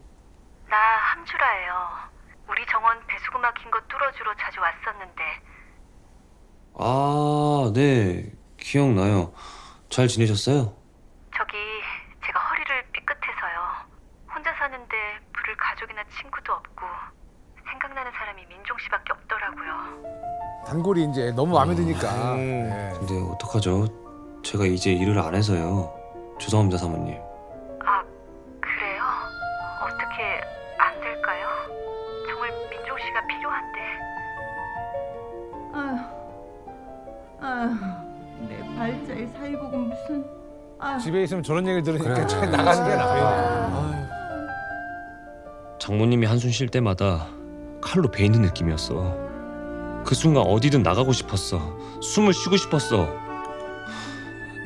나 함주라예요. 우리 정원 배수구 막힌 거 뚫어주러 자주 왔었는데. 네, 기억나요. 잘 지내셨어요? 저기 제가 허리를 삐끗해서요. 혼자 사는데 부를 가족이나 친구도 없고 생각나는 사람이 민종 씨밖에 없더라고요. 단골이 이제 너무 마음에 드니까. 네. 근데 어떡하죠? 제가 이제 일을 안 해서요. 죄송합니다, 사모님. 그래요? 어떻게 안 될까요? 정말 민종 씨가 필요한데. 내 발자의 사이복은 무슨. 집에 있으면 저런 얘기를 들으니까 차라리 나가는 게 나아요. 장모님이 한숨 쉴 때마다 칼로 베이는 느낌이었어. 그 순간 어디든 나가고 싶었어. 숨을 쉬고 싶었어.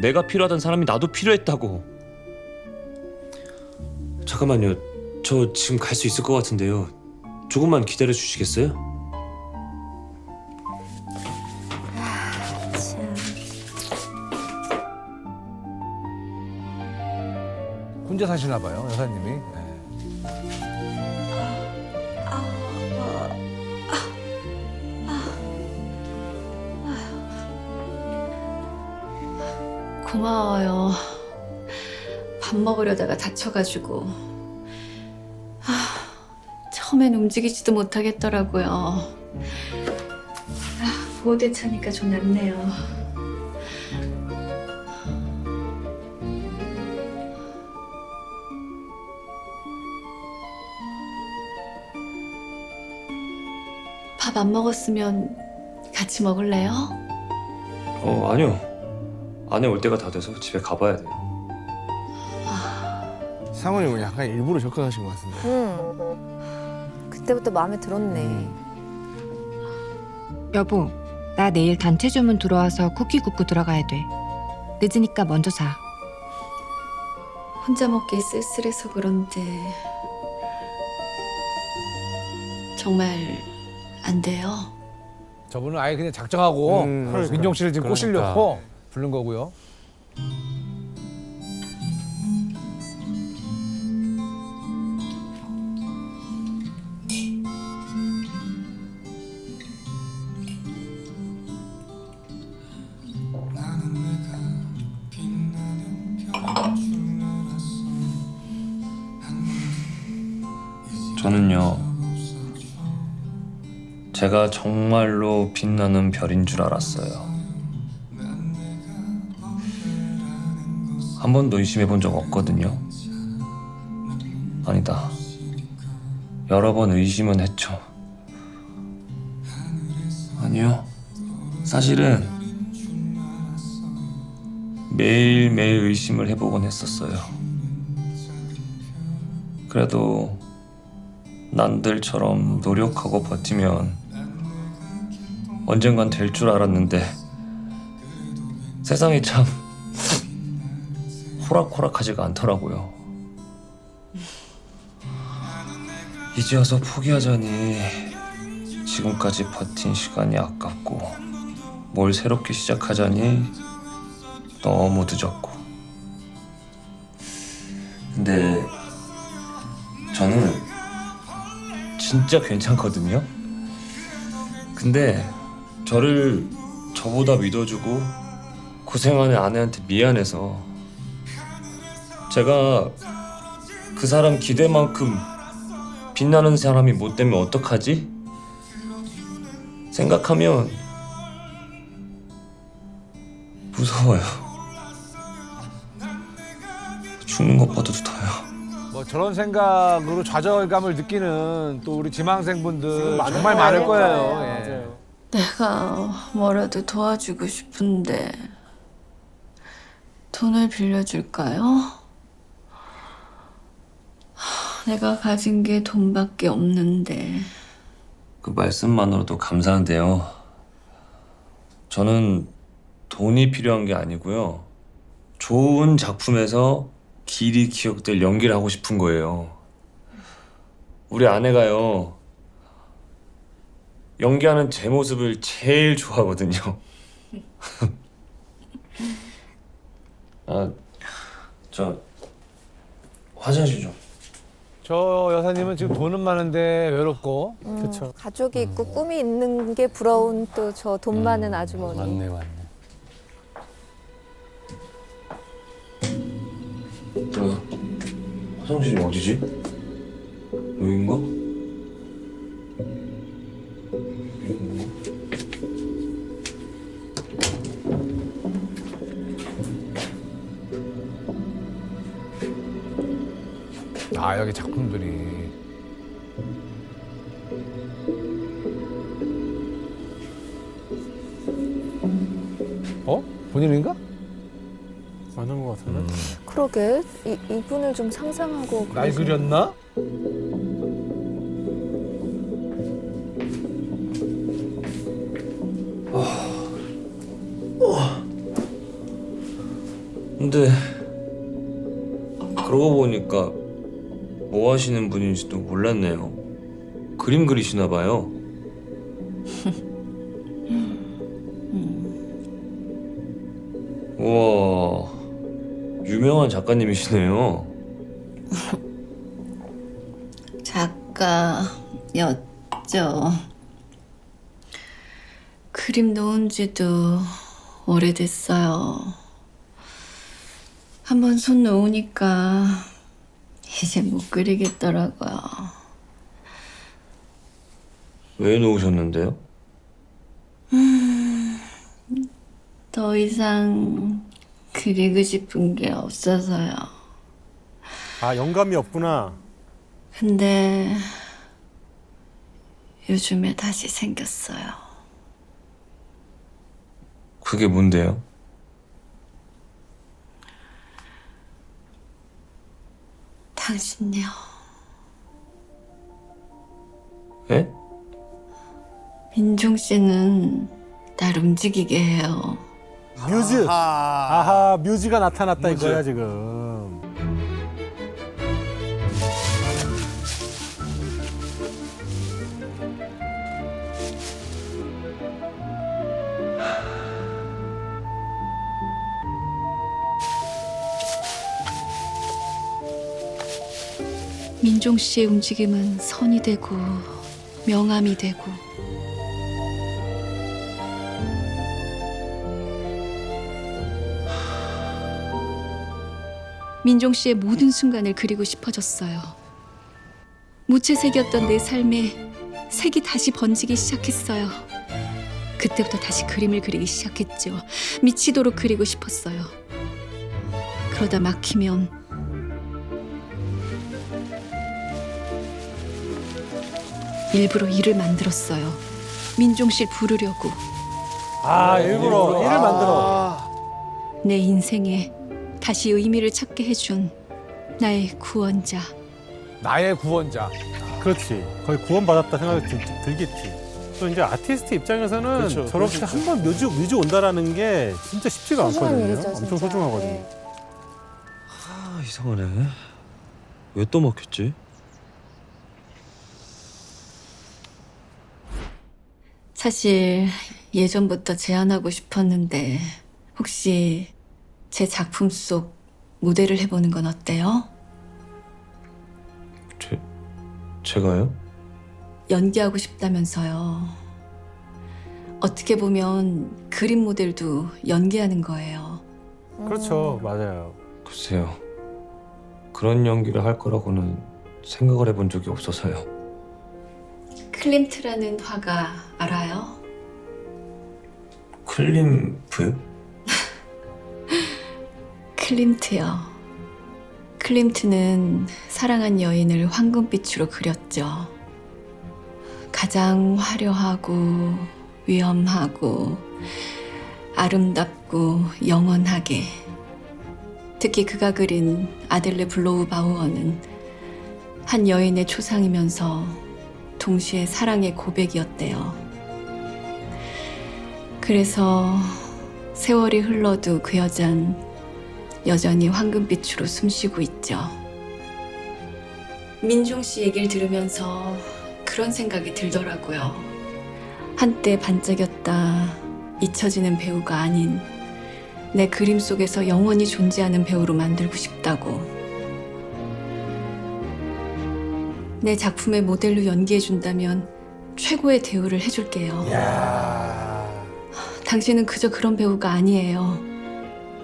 내가 필요하던 사람이 나도 필요했다고. 잠깐만요. 저 지금 갈 수 있을 것 같은데요. 조금만 기다려 주시겠어요? 혼자 사시나 봐요, 여사님이. 네. 고마워요. 밥 먹으려다가 다쳐가지고. 처음엔 움직이지도 못하겠더라고요. 보호대 차니까 좀 낫네요. 밥 안 먹었으면 같이 먹을래요? 아니요. 아내 올 때가 다 돼서 집에 가봐야 돼요. 사모님은 약간 일부러 접근하신 것 같은데. 그때부터 마음에 들었네. 여보, 나 내일 단체 주문 들어와서 쿠키 굽고 들어가야 돼. 늦으니까 먼저 자. 혼자 먹기 쓸쓸해서 그런데 정말 안 돼요? 저분은 아예 그냥 작정하고 민종 씨를 지금 꼬시려고 그러니까. 부른 거고요. 저는요, 제가 정말로 빛나는 별인 줄 알았어요. 한 번도 의심해 본 적 없거든요. 아니다. 여러 번 의심은 했죠. 아니요. 사실은 매일매일 의심을 해보곤 했었어요. 그래도 남들처럼 노력하고 버티면 언젠간 될 줄 알았는데 세상이 참 호락호락하지가 않더라고요. 이제 와서 포기하자니 지금까지 버틴 시간이 아깝고 뭘 새롭게 시작하자니 너무 늦었고. 근데 저는 진짜 괜찮거든요. 근데 저를 저보다 믿어주고 고생하는 아내한테 미안해서 제가 그 사람 기대만큼 빛나는 사람이 못 되면 어떡하지? 생각하면 무서워요. 죽는 것보다도 더요. 뭐 저런 생각으로 좌절감을 느끼는 또 우리 지망생분들 정말 많을 거예요. 예. 내가 뭐라도 도와주고 싶은데 돈을 빌려줄까요? 내가 가진 게 돈밖에 없는데. 그 말씀만으로도 감사한데요. 저는 돈이 필요한 게 아니고요. 좋은 작품에서 길이 기억될 연기를 하고 싶은 거예요. 우리 아내가요, 연기하는 제 모습을 제일 좋아하거든요. 저 화장실 좀. 저 여사님은 지금 돈은 많은데 외롭고. 그렇죠. 가족이 있고 꿈이 있는 게 부러운 또 저 돈 많은 아주머니. 맞네. 저 화장실이 어디지? 여긴가? 아, 여기 작품들이. 본인인가? 맞는 것 같은데. 그러게 이분을 좀 상상하고. 날 그렸나? 근데 그러고 보니까 뭐 하시는 분인지도 몰랐네요. 그림 그리시나 봐요. 우와, 유명한 작가님이시네요. 작가였죠. 그림 놓은 지도 오래됐어요. 한번 손 놓으니까 이제 못 그리겠더라고요. 왜 놓으셨는데요? 더 이상 그리고 싶은 게 없어서요. 아, 영감이 없구나. 근데 요즘에 다시 생겼어요. 그게 뭔데요? 당신요. 예? 민종 씨는 날 움직이게 해요. 뮤즈. 아하, 뮤즈가 나타났다 뮤즈. 이거야 지금. 민종 씨의 움직임은 선이 되고 명암이 되고 민종 씨의 모든 순간을 그리고 싶어졌어요. 무채색이었던 내 삶에 색이 다시 번지기 시작했어요. 그때부터 다시 그림을 그리기 시작했죠. 미치도록 그리고 싶었어요. 그러다 막히면 일부러 일을 만들었어요. 민종 씨를 부르려고. 아, 일부러 일을 만들어. 내 인생에 다시 의미를 찾게 해준 나의 구원자. 나의 구원자. 그렇지. 거의 구원받았다 생각이 들겠지. 또 이제 아티스트 입장에서는 그렇죠. 저렇게 그렇죠. 한 번 뮤즈 온다라는 게 진짜 쉽지가 소중한 않거든요. 일이죠, 엄청 진짜. 소중하거든요. 네. 아, 이상하네. 왜 또 먹혔지? 사실 예전부터 제안하고 싶었는데 혹시 제 작품 속 모델을 해보는 건 어때요? 제가요? 연기하고 싶다면서요. 어떻게 보면 그림 모델도 연기하는 거예요. 그렇죠. 맞아요. 글쎄요. 그런 연기를 할 거라고는 생각을 해본 적이 없어서요. 클림트라는 화가 알아요? 클림프? 클림트요. 클림트는 사랑한 여인을 황금빛으로 그렸죠. 가장 화려하고 위험하고 아름답고 영원하게. 특히 그가 그린 아델레 블로우바우어는 한 여인의 초상이면서 동시에 사랑의 고백이었대요. 그래서 세월이 흘러도 그 여잔 여전히 황금빛으로 숨쉬고 있죠. 민종 씨 얘기를 들으면서 그런 생각이 들더라고요. 한때 반짝였다 잊혀지는 배우가 아닌 내 그림 속에서 영원히 존재하는 배우로 만들고 싶다고. 내 작품의 모델로 연기해준다면 최고의 대우를 해줄게요. 당신은 그저 그런 배우가 아니에요.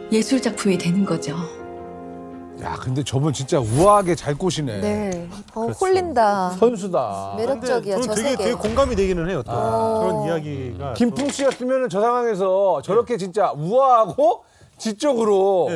예술 작품이 되는 거죠. 야, 근데 저분 진짜 우아하게 잘 꼬시네. 네. 홀린다. 선수다. 매력적이야, 저 세계. 되게 공감이 되기는 해요. 또. 아. 그런 이야기가. 김풍 씨였으면 저 상황에서 저렇게 진짜 우아하고 지적으로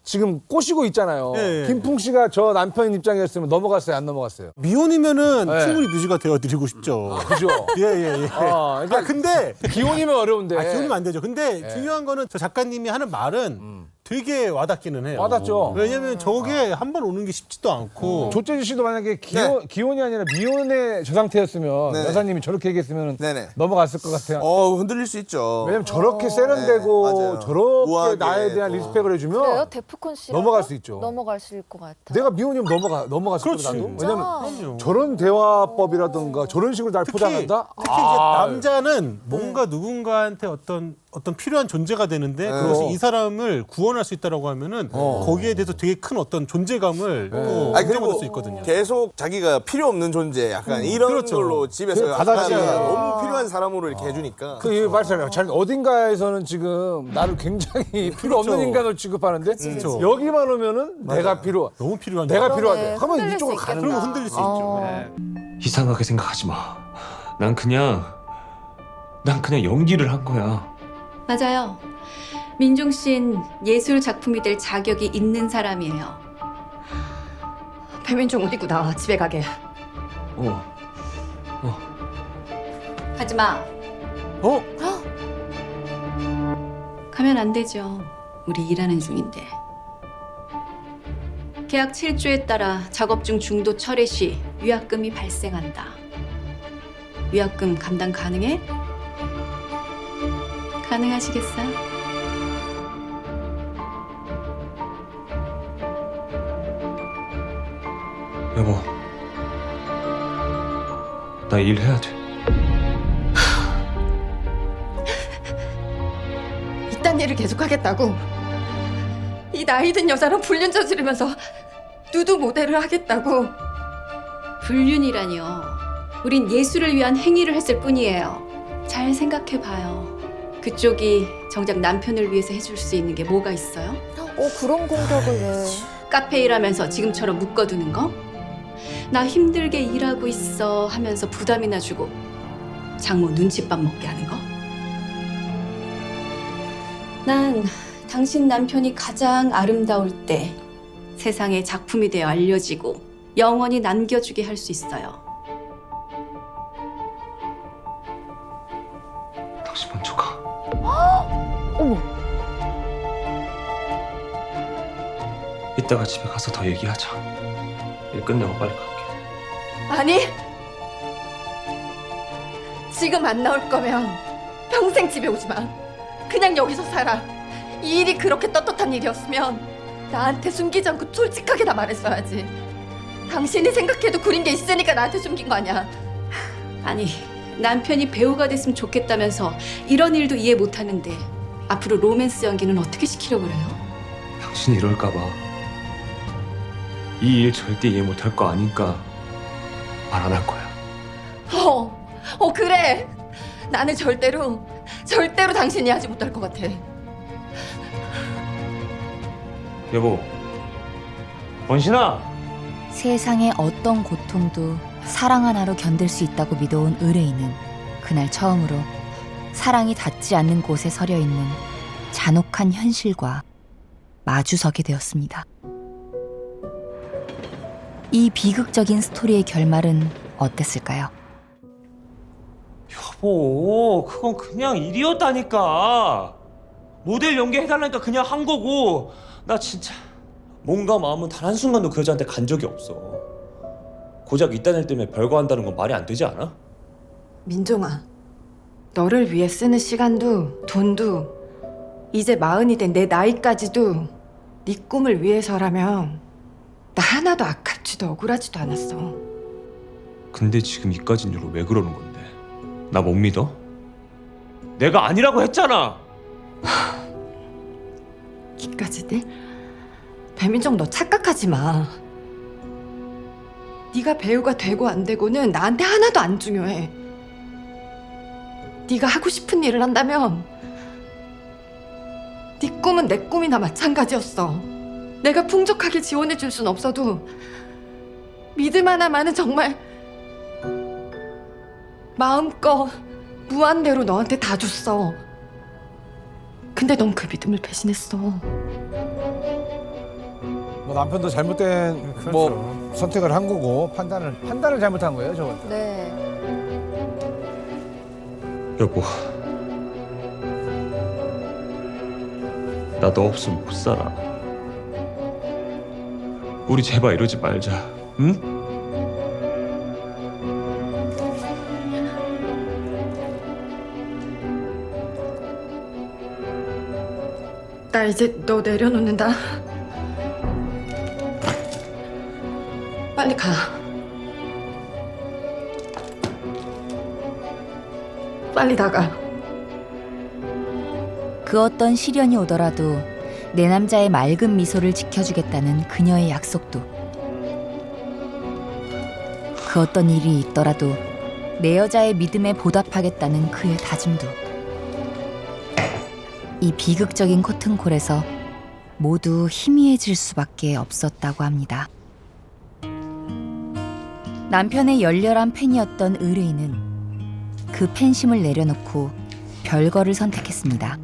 지금 꼬시고 있잖아요. 예, 예. 김풍 씨가 저 남편 입장이었으면 넘어갔어요, 안 넘어갔어요? 미혼이면은 네. 충분히 뮤즈가 되어드리고 싶죠. 그죠? 예. 그러니까 근데 기혼이면 어려운데. 기혼이면 안 되죠. 근데 예. 중요한 거는 저 작가님이 하는 말은 되게 와닿기는 해요. 와닿죠. 왜냐면 저게 한 번 오는 게 쉽지도 않고. 조재주 씨도 만약에 기혼이 아니라 미혼의 저 상태였으면 네네. 여사님이 저렇게 얘기했으면 네네. 넘어갔을 것 같아요. 흔들릴 수 있죠. 왜냐면 저렇게 세련되고 네, 맞아요. 저렇게 우아하게 나에 대한 리스펙을 해주면 그래요? 데프콘 씨 넘어갈 수 있죠. 넘어가실 것 같아. 내가 미혼이면 넘어갔을 그렇지. 거라도. 진짜? 왜냐면 저런 대화법이라든가 저런 식으로 날 특히 포장한다. 이제 남자는 뭔가 누군가한테 어떤 어떤 필요한 존재가 되는데 네. 그것이 이 사람을 구원할 수 있다라고 하면은 거기에 대해서 되게 큰 어떤 존재감을 또 아니, 인정받을 그리고 수 있거든요. 계속 자기가 필요 없는 존재 약간 이런 그렇죠. 걸로 집에서 그게 받아들여요. 너무 필요한 사람으로 이렇게 해주니까 그 말씀이에요. 잘 어딘가에서는 지금 나를 굉장히 필요 없는 그렇죠. 인간으로 취급하는데 그렇죠. 여기만 오면은 내가 너무 필요한 내가 존재. 필요하대. 그러면 흔들릴 이쪽으로 수 가는 있겠다. 거야. 흔들릴 수 있죠. 이상하게 생각하지 마. 난 그냥 연기를 한 거야. 맞아요. 민종 씨는 예술 작품이 될 자격이 있는 사람이에요. 배민종 어디고 나와 집에 가게. 하지 마. 가면 안 되죠. 우리 일하는 중인데. 계약 7조에 따라 작업 중 중도 철회 시 위약금이 발생한다. 위약금 감당 가능해? 가능하시겠어요? 여보, 나 일해야 돼. 이딴 일을 계속하겠다고? 이 나이 든 여자랑 불륜 저지르면서 누드 모델을 하겠다고? 불륜이라니요. 우린 예술을 위한 행위를 했을 뿐이에요. 잘 생각해봐요. 그쪽이 정작 남편을 위해서 해줄 수 있는 게 뭐가 있어요? 그런 공격을 왜? 카페 일하면서 지금처럼 묶어두는 거? 나 힘들게 일하고 있어 하면서 부담이나 주고 장모 눈칫밥 먹게 하는 거? 난 당신 남편이 가장 아름다울 때 세상에 작품이 되어 알려지고 영원히 남겨주게 할 수 있어요. 당신 먼저 가. 어머. 이따가 집에 가서 더 얘기하자. 일 끝내고 빨리 갈게. 아니, 지금 안 나올 거면 평생 집에 오지 마. 그냥 여기서 살아. 이 일이 그렇게 떳떳한 일이었으면 나한테 숨기지 않고 솔직하게 다 말했어야지. 당신이 생각해도 구린 게 있으니까 나한테 숨긴 거 아니야. 아니, 남편이 배우가 됐으면 좋겠다면서 이런 일도 이해 못하는데 앞으로 로맨스 연기는 어떻게 시키려고 그래요? 당신이 이럴까 봐. 이 일 절대 이해 못할 거 아니까 말 안 할 거야. 그래. 나는 절대로 당신이 하지 못할 것 같아. 여보, 원신아. 세상의 어떤 고통도 사랑 하나로 견딜 수 있다고 믿어온 의뢰인은 그날 처음으로 사랑이 닿지 않는 곳에 서려 있는 잔혹한 현실과 마주서게 되었습니다. 이 비극적인 스토리의 결말은 어땠을까요? 여보, 그건 그냥 일이었다니까. 모델 연기해달라니까 그냥 한 거고. 나 진짜 몸과 마음은 단 한순간도 그 여자한테 간 적이 없어. 고작 이딴 일 때문에 별거 한다는 건 말이 안 되지 않아? 민종아, 너를 위해 쓰는 시간도 돈도 이제 40이 된 내 나이까지도 네 꿈을 위해서라면 나 하나도 아깝지도 억울하지도 않았어. 근데 지금 이까진 일로 왜 그러는 건데? 나 못 믿어? 내가 아니라고 했잖아. 이까지들? 배민정, 너 착각하지 마. 네가 배우가 되고 안 되고는 나한테 하나도 안 중요해. 네가 하고 싶은 일을 한다면 네 꿈은 내 꿈이나 마찬가지였어. 내가 풍족하게 지원해 줄 순 없어도 믿음 하나만은 정말 마음껏 무한대로 너한테 다 줬어. 근데 넌 그 믿음을 배신했어. 뭐 남편도 잘못된 뭐 선택을 한 거고 판단을 잘못한 거예요, 저건. 네. 여보, 나 너 없으면 못 살아. 우리 제발 이러지 말자, 응? 나 이제 너 내려놓는다. 빨리 가. 빨리 나가. 그 어떤 시련이 오더라도 내 남자의 맑은 미소를 지켜주겠다는 그녀의 약속도, 그 어떤 일이 있더라도 내 여자의 믿음에 보답하겠다는 그의 다짐도, 이 비극적인 커튼콜에서 모두 희미해질 수밖에 없었다고 합니다. 남편의 열렬한 팬이었던 의뢰인은 그 팬심을 내려놓고 별거를 선택했습니다.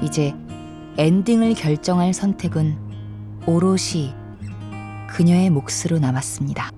이제 엔딩을 결정할 선택은 오롯이 그녀의 몫으로 남았습니다.